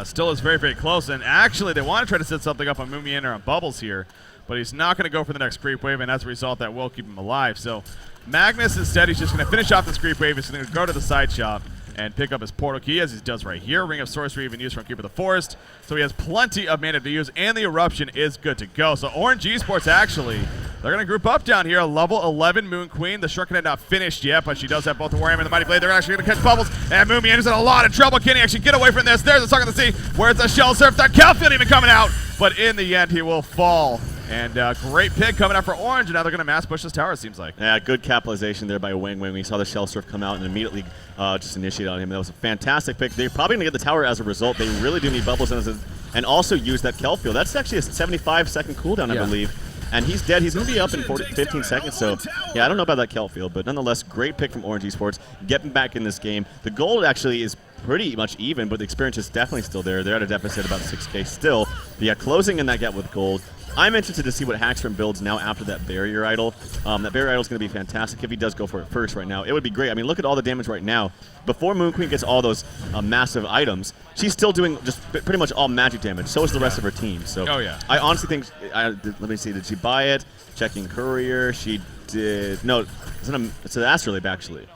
still is very, very close. And actually, they want to try to set something up on Moomiander on Bubbles here, but he's not going to go for the next creep wave, and as a result, that will keep him alive. So Magnus, instead, he's just going to finish off this creep wave. He's going to go to the side shop and pick up his portal key, as he does right here. Ring of Sorcery even used from Keeper of the Forest. So he has plenty of mana to use, and the Eruption is good to go. So ORGE Esports, actually, they're going to group up down here. Level 11 Moon Queen. The Shrunken Head not finished yet, but she does have both the Warhammer and the Mighty Blade. They're actually going to catch Bubbles, and Moomiander's in a lot of trouble. Can he actually get away from this? There's a Suck of the Sea. Where's the Shell Surf? That Kelfield even coming out, but in the end, he will fall. And great pick coming out for ORGE, and now they're going to mass push this tower, it seems like. Yeah, good capitalization there by Wang Wang. We saw the Shell Surf come out and immediately just initiate on him. That was a fantastic pick. They're probably going to get the tower as a result. They really do need Bubbles and also use that Kelfield. That's actually a 75-second cooldown, I believe. And he's dead. He's going to be up in 15 seconds. So, yeah, I don't know about that Kelfield, but nonetheless, great pick from ORGE Esports. Getting back in this game. The gold actually is pretty much even, but the experience is definitely still there. They're at a deficit about 6K still. But yeah, closing in that gap with gold. I'm interested to see what Hackstrom builds now after that Barrier Idol. That Barrier Idol is going to be fantastic if he does go for it first right now. It would be great. I mean, look at all the damage right now. Before Moon Queen gets all those massive items, she's still doing just pretty much all magic damage. So is the rest of her team. So I honestly think, let me see, did she buy it? Checking Courier. She did. No, it's an Astrolabe, actually.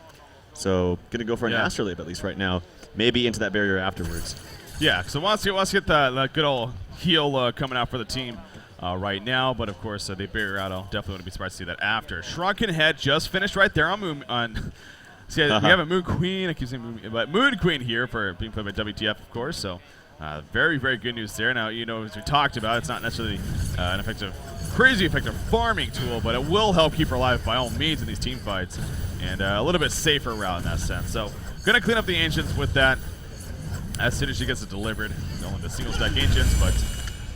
So going to go for an Astrolabe at least right now. Maybe into that Barrier afterwards. Yeah, so once you get that good old heal coming out for the team. Right now, but of course the Barrier out. I'll definitely wouldn't be surprised to see that after. Shrunken Head just finished right there on Moon. See, we have a Moon Queen. I keep saying Moon, but Moon Queen here for being played by WTF, of course. So very, very good news there. Now, you know, as we talked about, it's not necessarily an crazy effective farming tool, but it will help keep her alive by all means in these team fights, and a little bit safer route in that sense. So gonna clean up the Ancients with that as soon as she gets it delivered. Only the single stack Ancients, but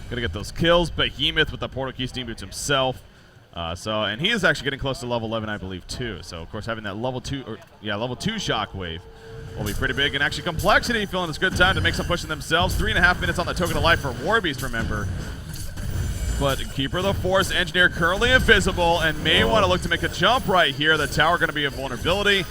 gonna get those kills. Behemoth with the portal key steam boots himself. And he is actually getting close to level 11, I believe, too. So of course having that level 2 shockwave will be pretty big. And actually Complexity feeling this good time to make some pushing themselves. 3.5 minutes on the token of life for Warbeast, remember. But Keeper of the Forest Engineer currently invisible and may want to look to make a jump right here. The tower going to be a vulnerability.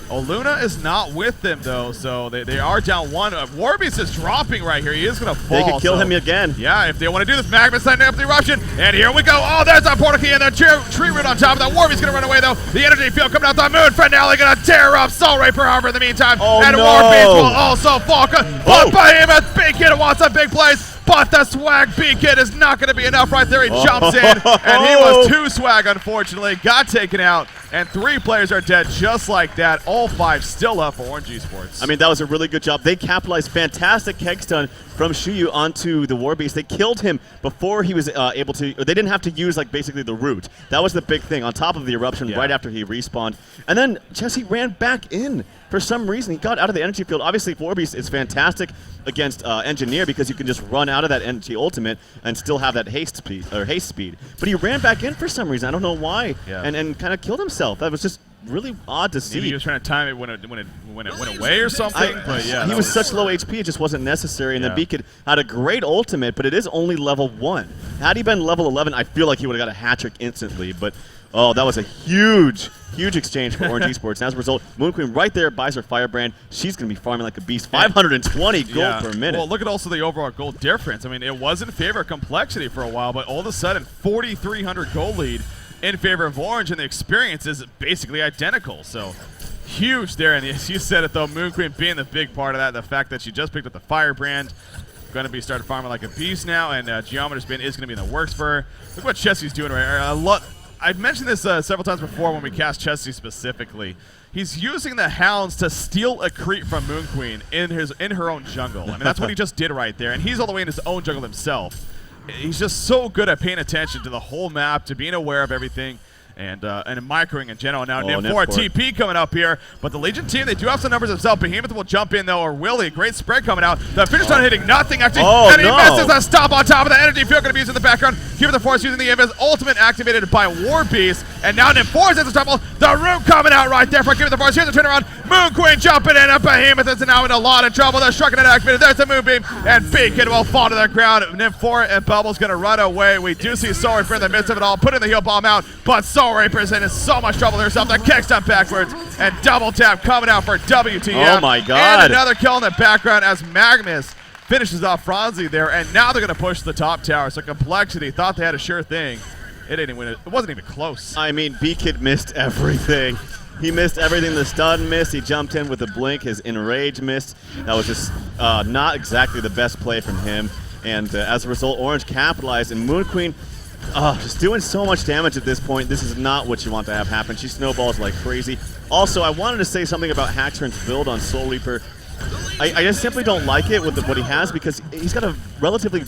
Oluna is not with them, though, so they are down one. Warbeast is dropping right here. He is going to fall. They could kill him again. Yeah, if they want to do this, Magma's setting up the eruption, and here we go. Oh, there's that portal key and the tree root on top of that. Warbeast's going to run away, though. The energy field coming out the moon. Finale going to tear up Soul Ray for Harbor in the meantime. Oh, and no. Warbeast will also fall. But Behemoth, big kid wants a big place. But the swag beacon is not going to be enough right there. He jumps in, and he was 2 swag, unfortunately. Got taken out, and 3 players are dead just like that. All 5 still up for ORGE Esports. I mean, that was a really good job. They capitalized fantastic keg stun from Shuyu onto the Warbeast. They killed him before he was able to, or they didn't have to use, like, basically the root. That was the big thing, on top of the eruption right after he respawned. And then Jesse ran back in. For some reason, he got out of the energy field. Obviously, Warbeast is fantastic against Engineer because you can just run out out of that energy ultimate and still have that haste speed. But he ran back in for some reason. I don't know why. Yeah. And kind of killed himself. That was just really odd to see. Maybe he was trying to time it when it went away or something. But yeah, he was such low HP, it just wasn't necessary. And then Beacon had a great ultimate, but it is only level 1. Had he been level 11, I feel like he would have got a hat trick instantly. But oh, that was a huge exchange for Orange Esports. And as a result, Moon Queen right there buys her Firebrand. She's going to be farming like a beast. 520 gold per minute. Well, look at also the overall gold difference. I mean, it was in favor of Complexity for a while, but all of a sudden, 4,300 gold lead in favor of Orange, and the experience is basically identical. So huge there. And as you said it, though, Moon Queen being the big part of that, the fact that she just picked up the Firebrand, going to be starting farming like a beast now, and Geometer Spin is going to be in the works for her. Look what Chessie's doing right here. I've mentioned this several times before when we cast Chessie specifically. He's using the Hounds to steal a creep from Moon Queen in her own jungle. I mean, that's what he just did right there, and he's all the way in his own jungle himself. He's just so good at paying attention to the whole map, to being aware of everything, and microing in general. Now, Nymph4 TP coming up here, but the Legion team, they do have some numbers themselves. Behemoth will jump in, though, or Willie. Great spread coming out. The finish on hitting nothing, actually. And he misses a stop on top of the energy field. Going to be used in the background. Keeper the Force using the Invis. Ultimate activated by War Beast. And now Nymph4 is at the trouble. The root coming out right there for Keeper the Force. Here's the turnaround. Moon Queen jumping in, and Behemoth is now in a lot of trouble. They're striking it activated. There's the Moonbeam, and Beacon will fall to the ground. Nymph4 and Bubble's going to run away. We do see Soul Reaper in the midst of it all, putting the heal bomb out, but Soul Reaper's in so much trouble herself. The kick step backwards, and double tap coming out for WTF. Oh my god. And another kill in the background as Magnus finishes off Franzi there, and now they're going to push the top tower. So Complexity thought they had a sure thing. It wasn't even close. I mean, B-Kid missed everything. He missed everything. The stun missed. He jumped in with a blink. His enrage missed. That was just not exactly the best play from him. And as a result, Orange capitalized, and Moon Queen just doing so much damage at this point. This is not what you want to have happen. She snowballs like crazy. Also, I wanted to say something about Haxorn's build on Soul Reaper. I just simply don't like it with what he has, because he's got a relatively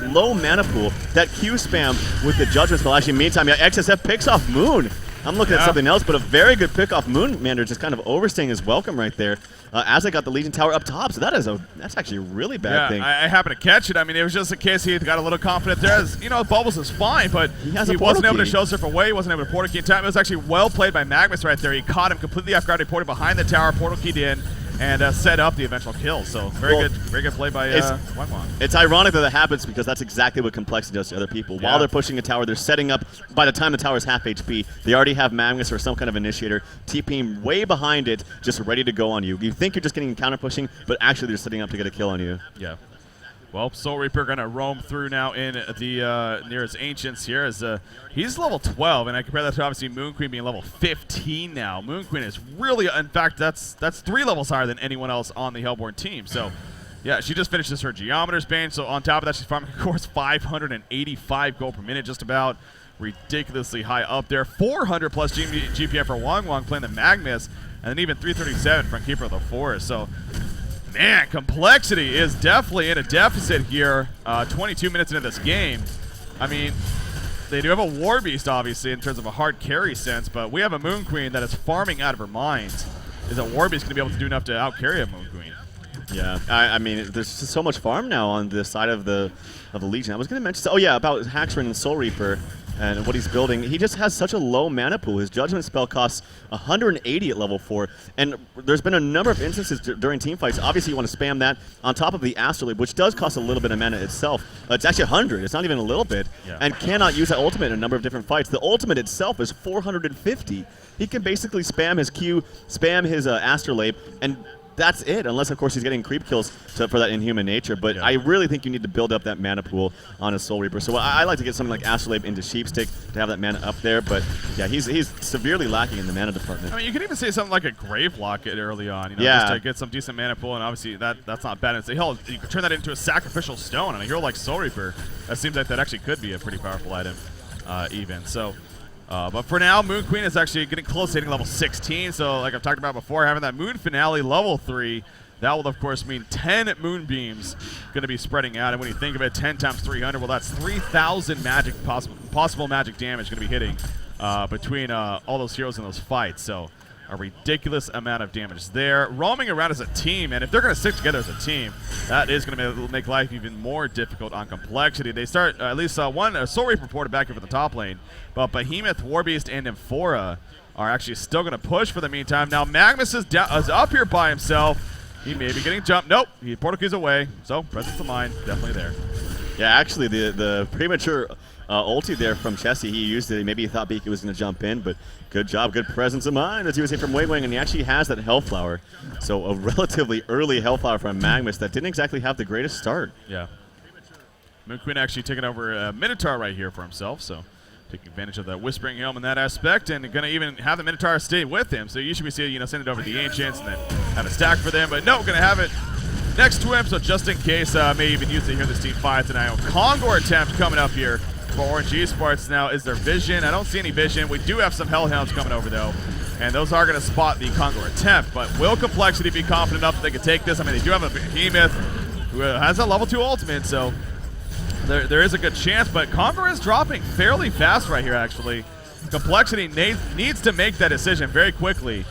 low mana pool. That Q spam with the Judgment spell. Actually, meantime, XSF picks off Moon. I'm looking at something else, but a very good pick off Moon Mander, just kind of overstaying his welcome right there. As I got the Legion Tower up top, so that's actually a really bad thing. I happened to catch it. I mean, it was just in case he got a little confident there. As, Bubbles is fine, but he wasn't able to show surf away. He wasn't able to portal key in time. It was actually well played by Magnus right there. He caught him completely off guard. He ported behind the tower, portal keyed in, and set up the eventual kill. So very good play by Wang Wang. It's ironic that happens, because that's exactly what Complexity does to other people. While they're pushing a tower, they're setting up. By the time the tower's half HP, they already have Magnus or some kind of initiator TPing way behind it, just ready to go on you. You think you're just getting counter pushing, but actually they're setting up to get a kill on you. Yeah. Well, Soul Reaper going to roam through now in the nearest Ancients here, as he's level 12, and I compare that to obviously Moon Queen being level 15 now. Moon Queen is really, in fact, that's 3 levels higher than anyone else on the Hellborn team. So, yeah, she just finishes her Geometer's Bane, so on top of that, she's farming, of course, 585 gold per minute, just about ridiculously high up there. 400 plus GPM for Wang Wang playing the Magnus, and then even 337 from Keeper of the Forest. So, man, Complexity is definitely in a deficit here 22 minutes into this game. I mean, they do have a War Beast, obviously, in terms of a hard carry sense, but we have a Moon Queen that is farming out of her mind. Is a War Beast going to be able to do enough to out-carry a Moon Queen? Yeah, I mean, there's just so much farm now on the side of the Legion. I was going to mention, about Haxorn and Soul Reaper and what he's building. He just has such a low mana pool. His Judgment spell costs 180 at level 4, and there's been a number of instances during team fights. Obviously, you want to spam that on top of the Astrolabe, which does cost a little bit of mana itself. It's actually 100. It's not even a little bit, and cannot use that ultimate in a number of different fights. The ultimate itself is 450. He can basically spam his Q, spam his Astrolabe, and that's it, unless, of course, he's getting creep kills for that inhuman nature. But I really think you need to build up that mana pool on a Soul Reaper. So I like to get something like Astrolabe into Sheepstick to have that mana up there. But, yeah, he's severely lacking in the mana department. I mean, you could even say something like a Grave Locket early on, just to get some decent mana pool. And obviously, that's not bad. Hell, you could turn that into a sacrificial stone on a hero like Soul Reaper. That seems like that actually could be a pretty powerful item even. So... but for now, Moon Queen is actually getting close to hitting level 16. So, like I've talked about before, having that Moon Finale level 3, that will, of course, mean 10 Moonbeams going to be spreading out. And when you think of it, 10 times 300, well, that's 3,000 possible magic damage going to be hitting between all those heroes in those fights. So, a ridiculous amount of damage there. Roaming around as a team, and if they're going to stick together as a team, that is going to make life even more difficult on complexity. They start, at least one Soul Reaper reported back here for the top lane, but Behemoth, Warbeast, and Nymphora are actually still going to push for the meantime. Now Magnus is up here by himself. He may be getting jumped. Nope, he portal keys away, so presence of mind, definitely there. Yeah, actually, the premature ulti there from Chessie, he used it. Maybe he thought Beaky was going to jump in, but good job, good presence of mind, as you would say from Wavewing, and he actually has that Hellflower. So a relatively early Hellflower from Magnus that didn't exactly have the greatest start. Yeah. Moonqueen actually taking over Minotaur right here for himself, so taking advantage of that Whispering Helm in that aspect, and going to even have the Minotaur stay with him. So you should be seeing, send it over to the Ancients and then have a stack for them, but no, going to have it next to him, so just in case, may even use it here in this team 5 tonight. Kongor attempt coming up here for Orange Esports. Now, is there vision? I don't see any vision. We do have some Hellhounds coming over, though, and those are going to spot the Kongor attempt, but will Complexity be confident enough that they can take this? I mean, they do have a Behemoth who has a level 2 ultimate, so there is a good chance, but Kongor is dropping fairly fast right here, actually. Complexity needs to make that decision very quickly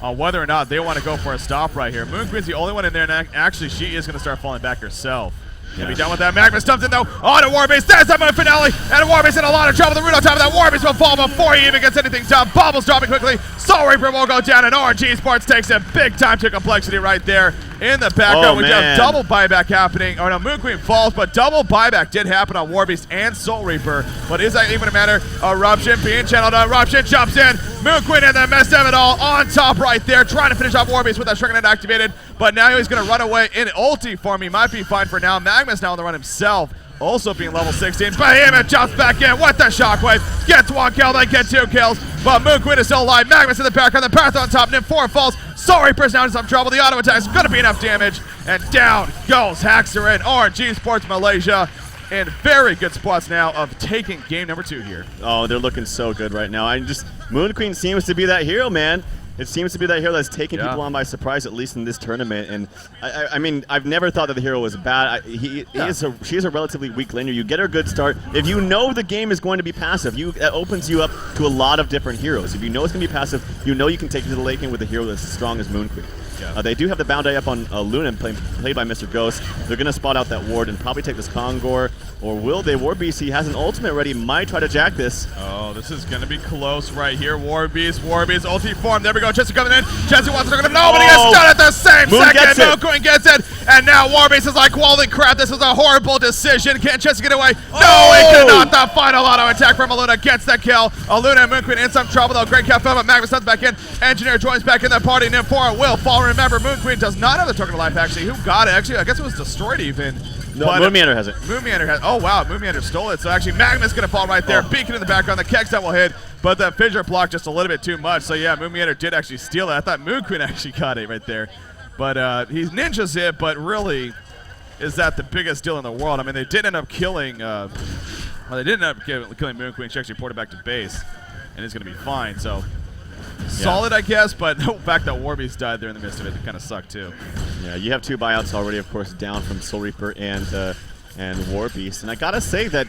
on whether or not they want to go for a stop right here. Moonqueen's the only one in there, and actually she is going to start falling back herself. Gonna be done with that. Magnus comes in though on a Warbeast. There's that move finale, and Warbeast in a lot of trouble. The root on top of that Warbeast will fall before he even gets anything done. Bobble's dropping quickly. Soul Reaper will go down, and ORGE Esports takes a big time to Complexity right there in the background. We have double buyback happening. Oh no, Moonqueen falls, but double buyback did happen on Warbeast and Soul Reaper. But is that even a matter? Eruption being channeled on. Eruption jumps in. Moonqueen and the messed of it all on top right there, trying to finish off Warbeast with that Shuriken activated. But now he's going to run away in ulti form. He might be fine for now. Magnus now on the run himself, also being level 16. Behemoth jumps back in with the shockwave. Gets 1 kill, then gets 2 kills. But Moonqueen is still alive. Magnus in the background, the Path on top. Nymph4 falls. Soul Reaper's now in some trouble. The auto attack is going to be enough damage. And down goes Haxer in. ORGE Esports Malaysia in very good spots now of taking game number 2 here. Oh, they're looking so good right now. Moonqueen seems to be that hero, man. It seems to be that hero that's taking people on by surprise, at least in this tournament. And I mean, I've never thought that the hero was bad. She is a relatively weak laner. You get her a good start. If you know the game is going to be passive, that opens you up to a lot of different heroes. If you know it's going to be passive, you know you can take it to the late game with a hero that's as strong as Moonqueen. Yeah. They do have the Bound Eye up on Luna, played by Mr. Ghost. They're going to spot out that ward and probably take this Kongor. Or will they? Warbeast, he has an ultimate ready, might try to jack this. Oh, this is going to be close right here. Warbeast ulti form. There we go. Chessie coming in. Chessie wants to look at him. No, but he gets done at the same second. Moonqueen gets it. And now Warbeast is like, holy crap, this is a horrible decision. Can Chessie get away? No, he cannot. The final auto attack from Aluna gets the kill. Aluna and Moonqueen in some trouble, though. Great cap, but Magnus comes back in. Engineer joins back in the party. Nymph4 will fall. Remember, Moonqueen does not have the token of life, actually. Who got it? Actually, I guess it was destroyed even. No, Moonmeander has it. Moonmeander has. Oh wow, Moonmeander stole it. So actually, Magnus gonna fall right there. Beacon in the background. The Kex that will hit, but the fissure blocked just a little bit too much. So yeah, Moonmeander did actually steal it. I thought Moonqueen actually got it right there, but he's ninjas it. But really, is that the biggest deal in the world? I mean, they did end up killing. Well, they did end up killing Moonqueen. She actually ported back to base, and is gonna be fine. So. Solid, I guess, but the fact that Warbeast died there in the midst of it kind of sucked too. Yeah, you have 2 buyouts already, of course, down from Soul Reaper and Warbeast. And I gotta say that,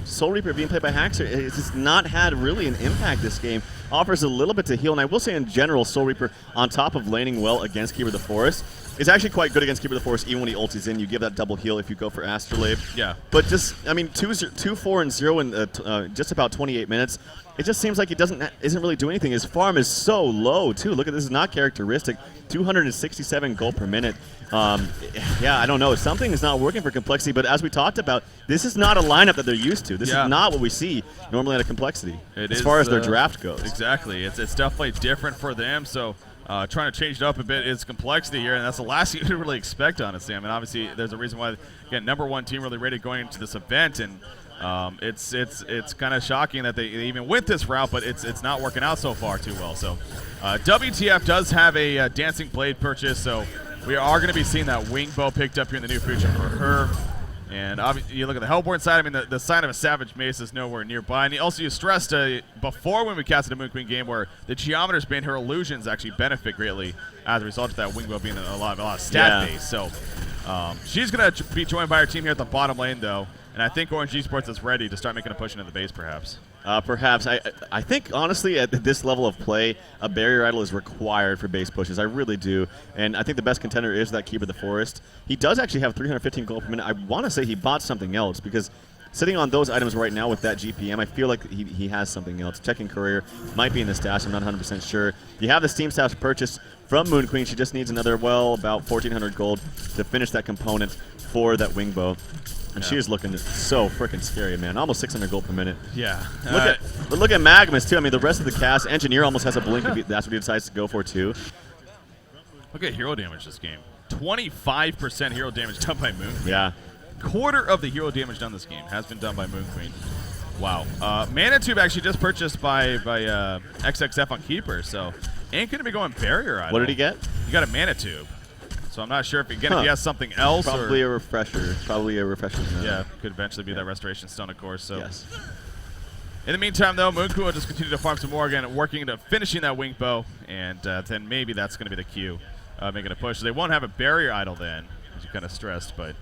Soul Reaper being played by Haxer has just not had really an impact this game. Offers a little bit to heal, and I will say in general, Soul Reaper, on top of laning well against Keeper of the Forest, is actually quite good against Keeper of the Forest. Even when he ultis in, you give that double heal if you go for Astrolabe. Yeah. But just, I mean, 2-4 and 0 in just about 28 minutes. It just seems like it isn't really doing anything. His farm is so low too. Look at this, is not characteristic. 267 gold per minute. Yeah, I don't know. Something is not working for Complexity. But as we talked about, this is not a lineup that they're used to. This is not what we see normally at a Complexity as far as their draft goes. Exactly. It's definitely different for them. So. Trying to change it up a bit is Complexity here, and that's the last thing you really expect, honestly. I mean, obviously, there's a reason why, again, #1 team really rated going into this event, and it's kind of shocking that they even went this route, but it's not working out so far too well. So, WTF does have a Dancing Blade purchase, so we are going to be seeing that Wing Bow picked up here in the near future for her. And obviously, you look at the Hellborn side, I mean, the sign of a Savage Mace is nowhere nearby. And also, you stressed before when we casted a Moonqueen game where the Geometers band her illusions actually benefit greatly as a result of that Wingbow being a lot of stat base. So she's going to be joined by her team here at the bottom lane, though. And I think Orange Esports is ready to start making a push into the base, perhaps. Perhaps. I think, honestly, at this level of play, a barrier idol is required for base pushes. I really do. And I think the best contender is that Keeper of the Forest. He does actually have 315 gold per minute. I want to say he bought something else because sitting on those items right now with that GPM, I feel like he has something else. Checking career, might be in the stash. I'm not 100% sure. You have the Steam stash purchase from Moon Queen. She just needs another, well, about 1,400 gold to finish that component for that wing bow. And she is looking so freaking scary, man. Almost 600 gold per minute. Yeah. Look at Magnus, too. I mean, the rest of the cast, Engineer almost has a blink. That's what he decides to go for, too. Look at hero damage this game. 25% hero damage done by Moon Queen. Yeah. Quarter of the hero damage done this game has been done by Moon Queen. Wow. Mana Tube actually just purchased by XXF on Keeper, so ain't going to be going barrier idol. What did he get? He got a Mana Tube. So I'm not sure if, again, if he has something else. Probably a refresher. Probably a refresher. Yeah, could eventually be that Restoration Stone, of course. So. Yes. In the meantime, though, Moon Queen will just continue to farm some more, again, working to finishing that wing bow, and then maybe that's going to be the queue, making a push. So they won't have a barrier idol then, as you kind of stressed, but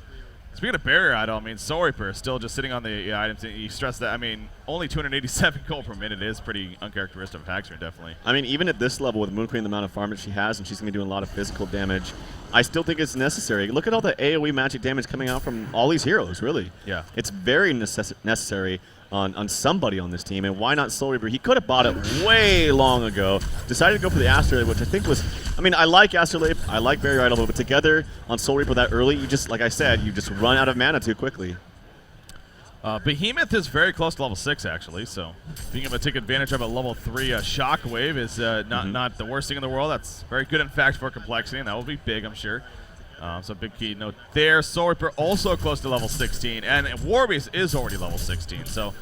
speaking of barrier idol, I mean, Soul Reaper is still just sitting on the items. You stressed that, I mean, only 287 gold per minute is pretty uncharacteristic of Haxorn, definitely. I mean, even at this level with Moon Queen, the amount of farm that she has, and she's going to be doing a lot of physical damage, I still think it's necessary. Look at all the AoE magic damage coming out from all these heroes, really. Yeah. It's very necessary on somebody on this team, and why not Soul Reaper? He could have bought it way long ago. Decided to go for the Astrolabe, which I think was, I mean, I like Astrolabe, I like Barrier Idol, but together on Soul Reaper that early, you just, like I said, you just run out of mana too quickly. Behemoth is very close to level 6, actually, so being able to take advantage of a level 3 Shockwave is not the worst thing in the world. That's very good, in fact, for complexity, and that will be big, I'm sure. So big key note there. Soul Reaper also close to level 16, and Warbeast is already level 16. So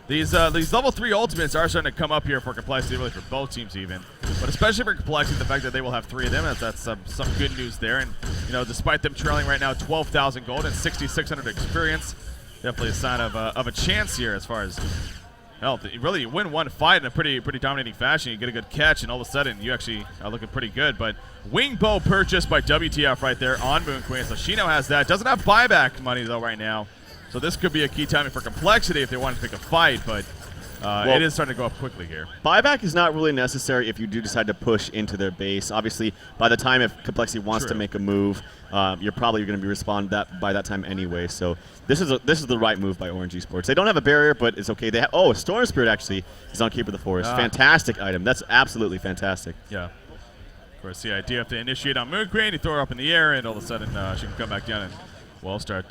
these level 3 ultimates are starting to come up here for complexity, really for both teams even. But especially for complexity, the fact that they will have 3 of them, that's some good news there. And you know, despite them trailing right now 12,000 gold and 6,600 experience, definitely a sign of a chance here as far as health. Really, you win one fight in a pretty dominating fashion. You get a good catch, and all of a sudden, you actually are looking pretty good. But wing bow purchased by WTF right there on Moon Queen, so she now has that. Doesn't have buyback money though right now, so this could be a key timing for complexity if they want to pick a fight. But it is starting to go up quickly here. Buyback is not really necessary if you do decide to push into their base. Obviously, by the time if complexity wants to make a move, you're probably going to be responded by that time anyway. So this is the right move by ORGE Esports. They don't have a barrier, but it's okay. They have, a Storm Spirit actually is on Keeper of the Forest. Fantastic item. That's absolutely fantastic. Yeah. Of course, the idea if they initiate on Moon Queen, you throw her up in the air, and all of a sudden she can come back down and start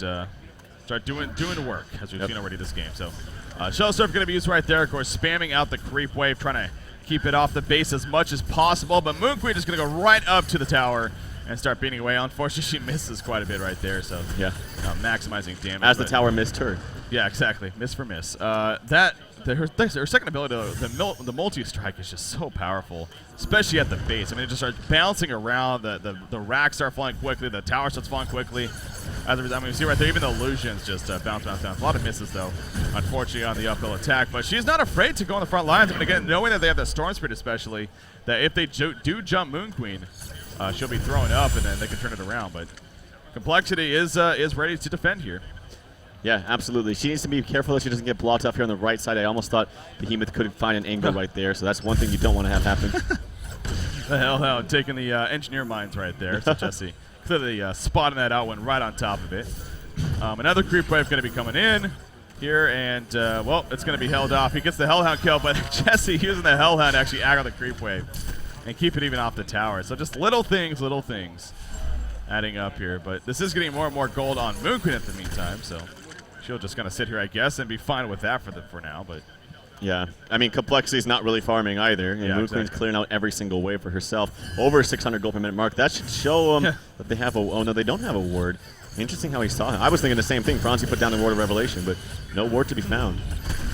doing the work as we've seen already this game. So. Shell Surf going to be used right there, of course, spamming out the creep wave, trying to keep it off the base as much as possible. But Moon Queen is going to go right up to the tower and start beating away. Unfortunately, she misses quite a bit right there, so maximizing damage. As the tower missed her. Yeah, exactly. Miss for miss. Her second ability, the multi-strike, is just so powerful, especially at the base. I mean, it just starts bouncing around. The racks start falling quickly. The tower starts falling quickly. As a result, I mean, you see right there, even the illusions just bounce. A lot of misses, though, unfortunately, on the uphill attack. But she's not afraid to go on the front lines. I mean, again, knowing that they have the Storm Spirit especially, that if they do jump Moon Queen, she'll be throwing up, and then they can turn it around. But complexity is ready to defend here. Yeah, absolutely. She needs to be careful that she doesn't get blocked off here on the right side. I almost thought Behemoth could find an angle right there, so that's one thing you don't want to have happen. The Hellhound taking the engineer mines right there. So Jesse clearly spotting that out, went right on top of it. Another creep wave going to be coming in here, and well, it's going to be held off. He gets the Hellhound kill, but Jesse using the Hellhound to actually aggro the creep wave and keep it even off the tower. So just little things adding up here. But this is getting more and more gold on Moon Queen at the meantime, so she'll just kind of sit here, I guess, and be fine with that for now. But yeah, I mean, Complexity's not really farming either, and Moon Queen's clearing out every single wave for herself. Over 600 gold per minute mark. That should show them that they have a. Oh no, they don't have a ward. Interesting how he saw him. I was thinking the same thing. Franzi put down the ward of revelation, but no ward to be found.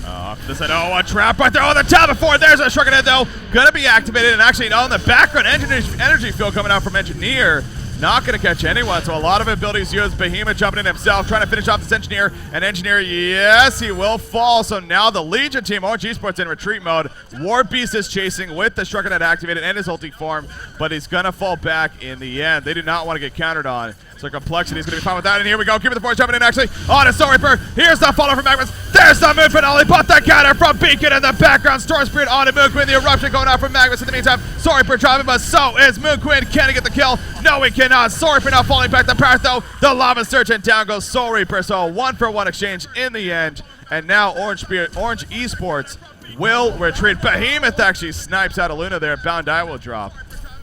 Off to the side. Oh, a trap right there. Oh, the top before. There's a Shrunken Head, though. Gonna be activated, and actually, in the background, energy field coming out from Engineer. Not going to catch anyone, so a lot of abilities used. Behemoth jumping in himself, trying to finish off this Engineer. And Engineer, yes, he will fall. So now the Legion team, ORGE Esports, in retreat mode. Warbeast is chasing with the Shrunken Head activated and his ulti form, but he's going to fall back in the end. They do not want to get countered on. So Complexity is going to be fine with that. And here we go. Keeper of the Forest jumping in, actually. Oh, and a Soul Reaper. Here's the follow from Magnus. There's the Moon Finale, but the counter from Beacon in the background. Storm Spirit on to Moon Queen. The eruption going out from Magnus in the meantime. Sorry for driving, but so is Moon Queen. Can he get the kill? No, he cannot. Sorry for not falling back the path, though. The Lava Surge, and down goes Soul Reaper. So a 1-for-1 exchange in the end. And now Orange Esports will retreat. Behemoth actually snipes out of Luna there. Bound Eye will drop,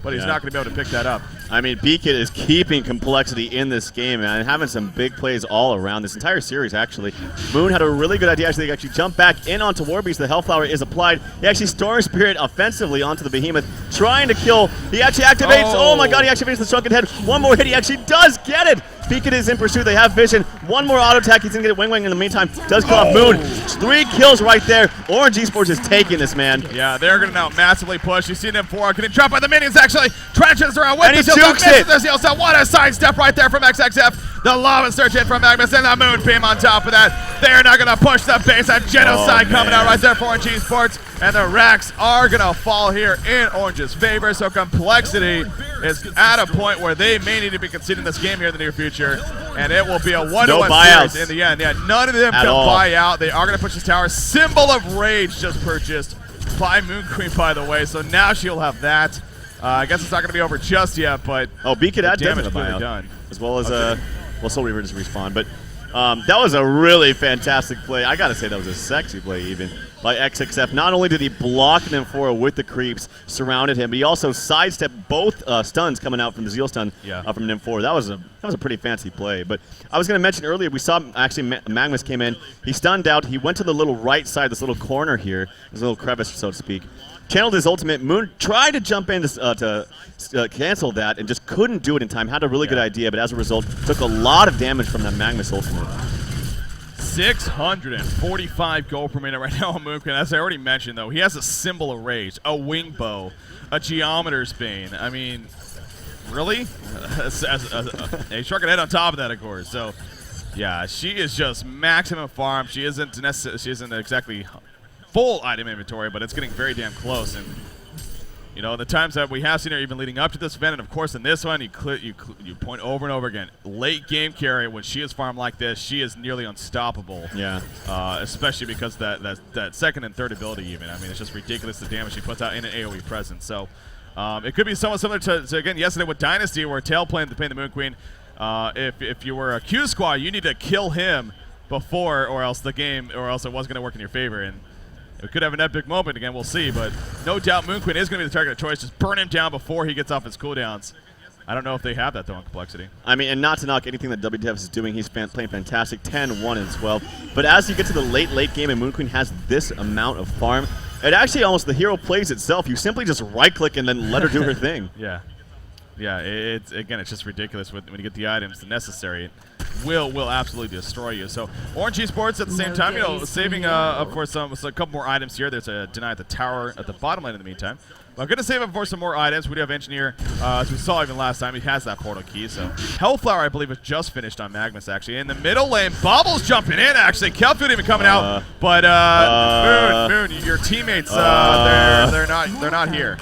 but he's not going to be able to pick that up. I mean, Beacon is keeping complexity in this game, man, and having some big plays all around this entire series, actually. Moon had a really good idea, actually. They actually jump back in onto Warbeast. The Hellflower is applied. He actually Storm Spirit offensively onto the Behemoth, trying to kill. He actually activates. Oh my god, he activates the Shrunken Head. One more hit. He actually does get it. Beacon is in pursuit. They have vision. One more auto attack. He's going to get Wing Wing in the meantime. Does kill off Moon. 3 kills right there. Orange Esports is taking this, man. Yeah, they're going to now massively push. You see them 4 getting dropped by the minions, actually. Trenches around with And he the jukes it. So what a sidestep right there from XXF. The Lava Surge hit from Magnus and the Moonbeam on top of that. They're not going to push the base. A genocide coming out right there for Orange Esports. And the racks are going to fall here in Orange's favor. So complexity is at a point where they may need to be conceding this game here in the near future. And it will be a 1-1 series in the end. Yeah, none of them can buy out. They are going to push this tower. Symbol of Rage just purchased by Moon Queen, by the way. So now she'll have that. I guess it's not going to be over just yet, but Beacon had damage clearly done. As well as well, Soul Reaver just respawned, but that was a really fantastic play. I gotta say that was a sexy play even by XXF. Not only did he block them for with the creeps, surrounded him, but he also sidestepped both stuns coming out from the Zeal stun from NIM4. That was a pretty fancy play. But I was gonna mention earlier, we saw actually Magnus came in, he stunned out, he went to the little right side, this little corner here, this little crevice, so to speak. Channeled his ultimate. Moon tried to jump in to cancel that and just couldn't do it in time. Had a really good idea, but as a result, took a lot of damage from that Magnus ultimate. 645 gold per minute right now on Moon Queen. As I already mentioned, though, he has a Symbol of Rage, a Wing Bow, a Geometer's Bane. I mean, really? A Shrunken Head on top of that, of course. So, yeah, she is just maximum farm. She isn't exactly full item inventory, but it's getting very damn close. And you know, the times that we have seen her even leading up to this event, and of course in this one, you point over and over again. Late game carry, when she is farmed like this, she is nearly unstoppable. Yeah. Especially because that second and third ability even. I mean, it's just ridiculous the damage she puts out in an AoE presence. So it could be somewhat similar to again yesterday with Dynasty, where Tail playing the Moon Queen. If you were a Q squad, you need to kill him before, or else it wasn't going to work in your favor. And it could have an epic moment again, we'll see, but no doubt Moon Queen is going to be the target of choice. Just burn him down before he gets off his cooldowns. I don't know if they have that, though, in complexity. I mean, and not to knock anything that WTF is doing, he's playing fantastic, 10-1 and 12. But as you get to the late game and Moon Queen has this amount of farm, it actually almost, the hero plays itself. You simply just right-click and then let her do her thing. Yeah. Yeah, it's just ridiculous when you get the items necessary. It will absolutely destroy you. So Orange Esports at the same time, you know, saving up for a couple more items here. There's a deny at the tower at the bottom lane in the meantime. But I'm going to save up for some more items. We do have Engineer, as we saw even last time. He has that portal key. So Hellflower, I believe, is just finished on Magnus, actually. In the middle lane, Bobble's jumping in, actually. Kelfield even coming out. But Moon, your teammates, they're not here.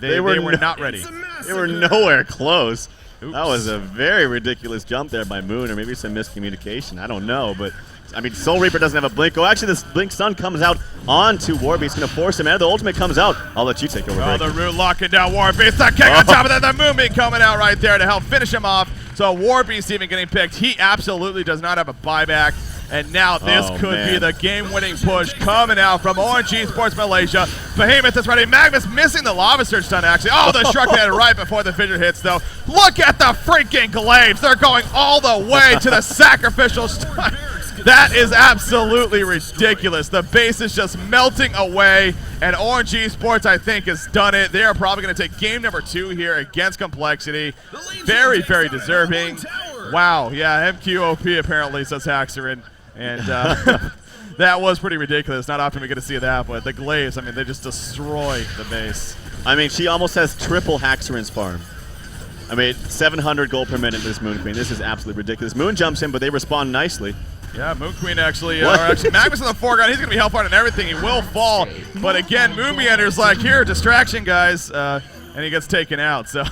They were not ready. They were nowhere close. Oops. That was a very ridiculous jump there by Moon, or maybe some miscommunication. I don't know, but I mean, Soul Reaper doesn't have a blink. Oh, actually, this blink stun comes out onto Warbeast. Going to force him, and the ultimate comes out. I'll let you take over. Oh, the root locking down Warbeast. The kick on top of that. The Moonbeam coming out right there to help finish him off. So Warbeast even getting picked. He absolutely does not have a buyback. And now this could be the game-winning push coming out from Orange Esports Malaysia. Behemoth is ready. Magnus missing the Lava Surge stun, actually. Oh, the Shrunken Head right before the fissure hits, though. Look at the freaking glaives. They're going all the way to the sacrificial stun. That is absolutely ridiculous. The base is just melting away, and Orange Esports, I think, has done it. They are probably going to take game number 2 here against Complexity. Very, very deserving. Wow, yeah, MQOP apparently, says Haxerin. And that was pretty ridiculous. Not often we get to see that, but the glaives, I mean, they just destroy the base. I mean, she almost has triple Haxerin's farm. I mean, 700 gold per minute, this Moon Queen. This is absolutely ridiculous. Moon jumps in, but they respond nicely. Yeah, Moon Queen actually, Magnus in the foreground. He's going to be hellfired and everything. He will fall. But again, Moon Meander's like, here, distraction, guys. And he gets taken out. So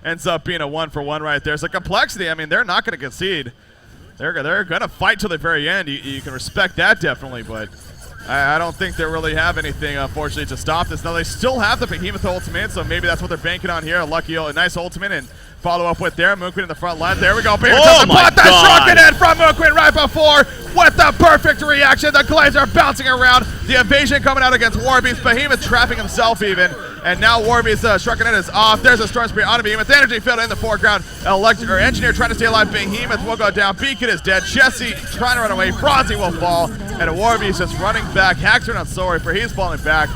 ends up being a 1-for-1 right there. So Complexity, I mean, they're not going to concede. they're gonna fight till the very end. You can respect that definitely, but I don't think they really have anything, unfortunately, to stop this. Now they still have the Behemoth ultimate, so maybe that's what they're banking on here. A nice ultimate and follow up with there. Moonqueen in the front line. There we go. Behemoth Oh my put the God. shrunken in from Moonqueen right before with the perfect reaction. The Glazer bouncing around. The evasion coming out against Warbeast. Behemoth trapping himself even. And now Warbeast shrunken in is off. There's a Storm Spirit on Behemoth. Energy field in the foreground. Engineer trying to stay alive. Behemoth will go down. Beacon is dead. Jesse trying to run away. Bronzy will fall. And Warbeast just running back. Haxor not sorry for he's falling back.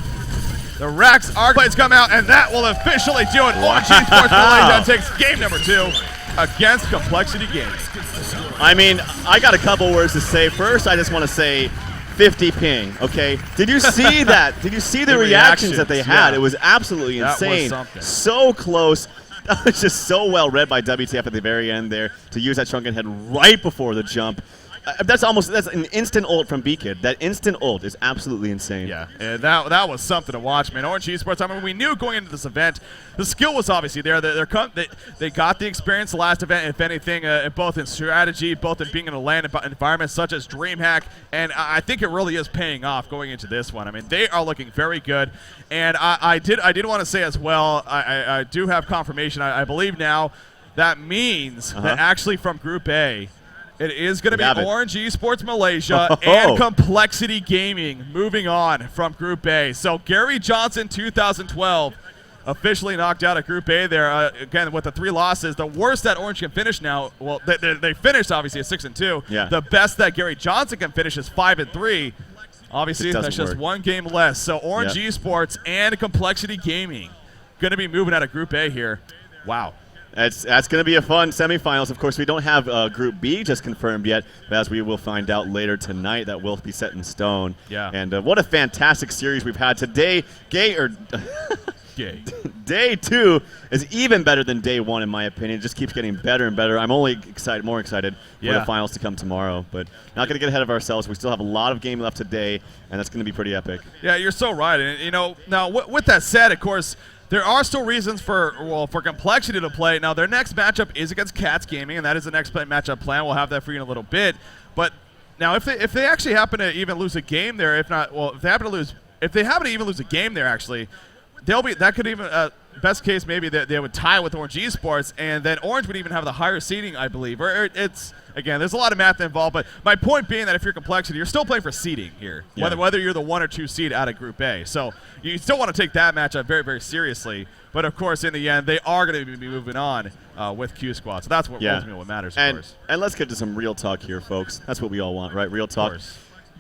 The Rax Arc Blades come out, and that will officially do it. ORGE Esports Malaysia takes game number 2 against Complexity Gaming. I mean, I got a couple words to say. First, I just want to say 50 ping, okay? Did you see that? Did you see the reactions that they had? yeah. It was absolutely That was insane. something. So close. That was just so well read by WTF at the very end there to use that shrunken head right before the jump. That's an instant ult from B-Kid. That instant ult is absolutely insane. Yeah, and that was something to watch, man. ORGE Esports, I mean, we knew going into this event, the skill was obviously there. They got the experience the last event, if anything, both in strategy, both in being in a LAN environment such as DreamHack, and I think it really is paying off going into this one. I mean, they are looking very good, and I did want to say as well, I do have confirmation, I believe now, that means that actually from Group A, it is going to be ORGE Esports Malaysia and Complexity Gaming moving on from Group A. So Gary Johnson 2012 officially knocked out of Group A there. Again, with the 3 losses, the worst that ORGE can finish now, well, they finished obviously at 6-2. Yeah. The best that Gary Johnson can finish is 5-3. Obviously, that's just one game less. So ORGE Esports and Complexity Gaming going to be moving out of Group A here. Wow. That's going to be a fun semifinals. Of course, we don't have Group B just confirmed yet, but as we will find out later tonight, that will be set in stone. Yeah. And what a fantastic series we've had today. Day 2 is even better than day 1 in my opinion. It just keeps getting better and better. I'm only more excited for the finals to come tomorrow, but not going to get ahead of ourselves. We still have a lot of game left today, and that's going to be pretty epic. Yeah, you're so right. And you know, now with that said, of course, there are still reasons for Complexity to play. Now, their next matchup is against Cats Gaming, and that is the next matchup plan. We'll have that for you in a little bit. But now, if they actually happen to even lose a game there, if they happen to even lose a game there, actually, that could even best case maybe they would tie with ORGE Esports, and then ORGE would even have the higher seeding, I believe. Or it's again, there's a lot of math involved, but my point being that if you're Complexity, you're still playing for seeding here, whether you're the 1 or 2 seed out of Group A. So you still want to take that matchup very, very seriously. But of course, in the end, they are going to be moving on with Q Squad. So that's ultimately what matters, of course. And let's get to some real talk here, folks. That's what we all want, right? Real talk.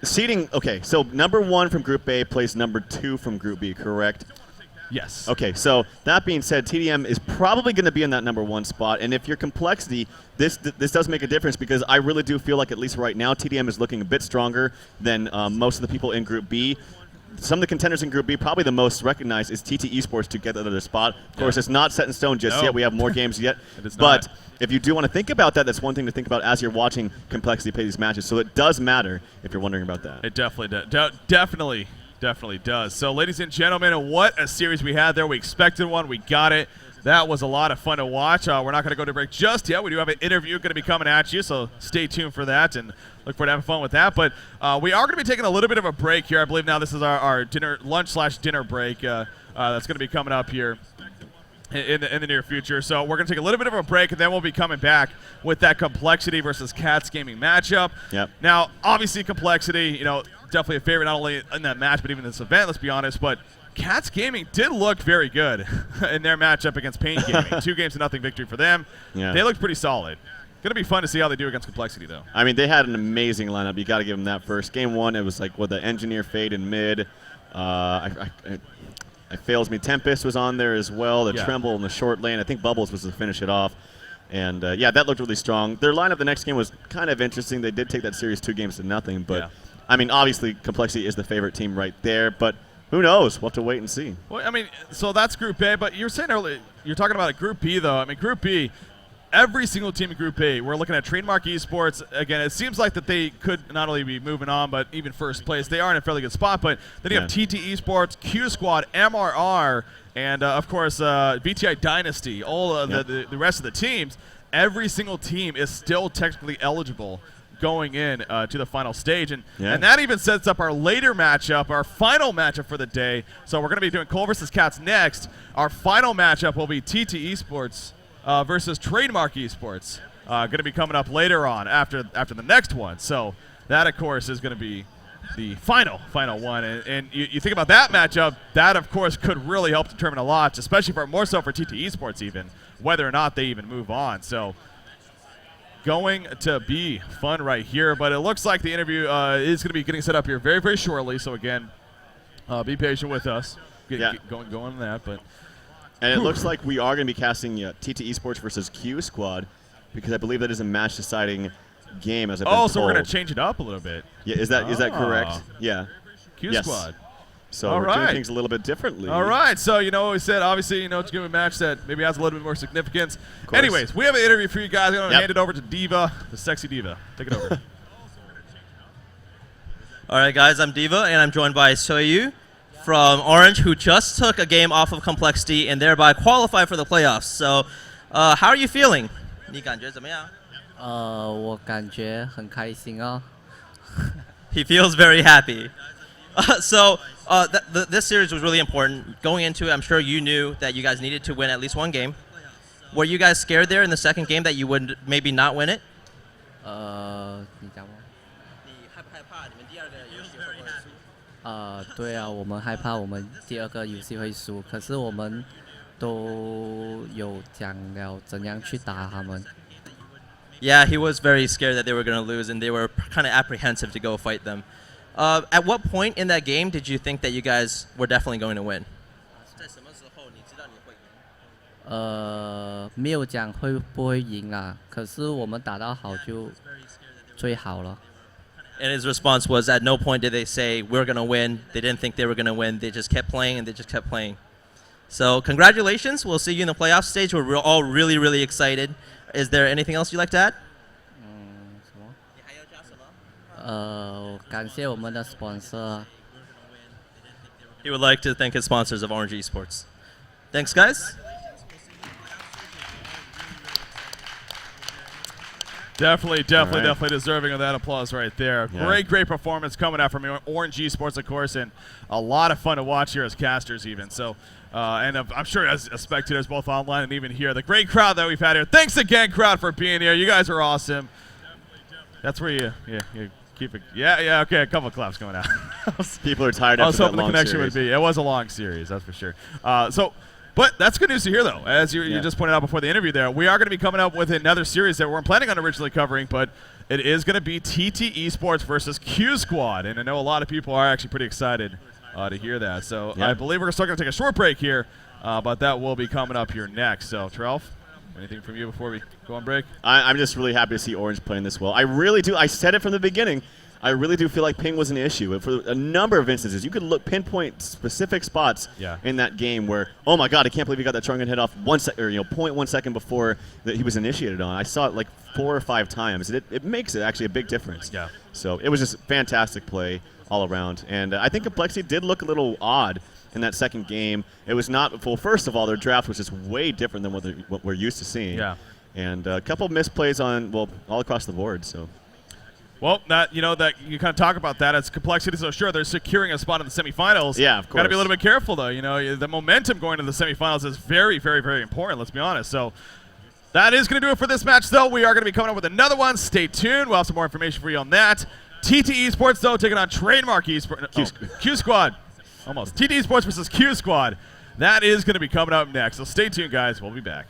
Seeding. Okay, so number 1 from Group A plays number 2 from Group B, correct? Yes. Okay, so that being said, TDM is probably going to be in that number 1 spot, and if you're Complexity, this does make a difference because I really do feel like, at least right now, TDM is looking a bit stronger than most of the people in Group B. Some of the contenders in Group B, probably the most recognized, is TT Esports to get that other spot. Of course, it's not set in stone just yet. We have more games yet. But if you do want to think about that, that's one thing to think about as you're watching Complexity play these matches. So it does matter if you're wondering about that. It definitely does. Definitely does. So, ladies and gentlemen, what a series we had there. We expected one. We got it. That was a lot of fun to watch. We're not going to go to break just yet. We do have an interview going to be coming at you, so stay tuned for that and look forward to having fun with that. But we are going to be taking a little bit of a break here. I believe now this is our lunch/dinner break that's going to be coming up here in the near future. So we're going to take a little bit of a break, and then we'll be coming back with that Complexity versus Cats Gaming matchup. Yep. Now, obviously, Complexity, definitely a favorite not only in that match but even in this event, let's be honest. But Cats Gaming did look very good in their matchup against Pain Gaming. 2-0 victory for them. Yeah. They looked pretty solid. Going to be fun to see how they do against Complexity, though. I mean, they had an amazing lineup. You got to give them that first. Game 1, it was like the Engineer Fade in mid. It fails me. Tempest was on there as well. The Tremble in the short lane. I think Bubbles was to finish it off. And, that looked really strong. Their lineup the next game was kind of interesting. They did take that series 2-0, but, I mean, obviously, Complexity is the favorite team right there, but who knows? We'll have to wait and see. Well, I mean, so that's Group A, but you were saying earlier, you're talking about a Group B, though. I mean, Group B, every single team in Group A, we're looking at Trademark Esports. Again, it seems like that they could not only be moving on, but even first place. They are in a fairly good spot, but then you have TT Esports, Q Squad, MRR, and, of course, VTI Dynasty, all the rest of the teams. every single team is still technically eligible going in to the final stage. And that even sets up our later matchup, our final matchup for the day. So we're going to be doing coL versus Cats next. Our final matchup will be TT Esports versus Trademark Esports. Going to be coming up later on after the next one. So that, of course, is going to be the final one. And you think about that matchup, that, of course, could really help determine a lot, especially more so for TT Esports even, whether or not they even move on. So going to be fun right here. But it looks like the interview is going to be getting set up here very, very shortly. So, again, be patient with us. Get going on that. But and it looks like we are going to be casting TT Esports versus Q Squad, because I believe that is a match-deciding game, as I've been told. So we're going to change it up a little bit. Yeah, is that correct? Yeah. Q Squad. So we're doing things a little bit differently. All right. So, we said, obviously, it's going to be a match that maybe has a little bit more significance. Anyways, we have an interview for you guys. I'm going to hand it over to Diva, the sexy Diva. Take it over. All right, guys. I'm Diva, and I'm joined by Soyu from Orange, who just took a game off of Complexity and thereby qualified for the playoffs. So, how are you feeling? 你感觉怎么样？我感觉很开心哦。He feels very happy. This series was really important. Going into it, I'm sure you knew that you guys needed to win at least one game. Were you guys scared there in the second game that you would maybe not win it? 你讲吗？你害不害怕你们第二个游戏会不会输？对啊，我们害怕我们第二个游戏会输，可是我们都有讲了怎样去打他们。Yeah, he was very scared that they were going to lose, and they were kind of apprehensive to go fight them. At what point in that game did you think that you guys were definitely going to win? 在什么时候你知道你会赢？没有讲会不会赢啦，可是我们打到好就最好了。And his response was, at no point did they say, we're going to win. They didn't think they were going to win. They just kept playing, and they just kept playing. So congratulations. We'll see you in the playoff stage. We're all really, really excited. Is there anything else you'd like to add? 感谢我们的 sponsor. He would like to thank his sponsors of ORGE Esports. Thanks, guys. Definitely deserving of that applause right there. Yeah. Great performance coming out from ORGE Esports, of course, and a lot of fun to watch here as casters even. So, and I'm sure as spectators both online and even here, the great crowd that we've had here. Thanks again, crowd, for being here. You guys are awesome. That's where you keep it. Yeah, okay, a couple of claps going out. People are tired after that long series. I was hoping the connection would be. It was a long series, that's for sure. But that's good news to hear, though. As you just pointed out before the interview there, we are going to be coming up with another series that we weren't planning on originally covering, but it is going to be TT Esports versus Q Squad. And I know a lot of people are actually pretty excited to hear that. So I believe we're still going to take a short break here, but that will be coming up here next. So, Trelf, anything from you before we go on break? I'm just really happy to see Orange playing this well. I really do. I said it from the beginning. I really do feel like ping was an issue. For a number of instances, you could pinpoint specific spots in that game where, oh my God, I can't believe he got that trunking hit off 0.1 second before that he was initiated on. I saw it like 4 or 5 times. It makes it actually a big difference. Yeah. So it was just fantastic play all around. And I think Complexity did look a little odd in that second game. It was not, well, first of all, their draft was just way different than what we're used to seeing. Yeah. And a couple of misplays all across the board. So. Well, that you kind of talk about that as Complexity. So sure, they're securing a spot in the semifinals. Yeah, of course. Got to be a little bit careful though. The momentum going to the semifinals is very, very, very important. Let's be honest. So that is going to do it for this match, though. We are going to be coming up with another one. Stay tuned. We'll have some more information for you on that. TT Esports, though, taking on Trademark Esports. Q Squad. Almost. TT Esports versus Q Squad. That is going to be coming up next. So stay tuned, guys. We'll be back.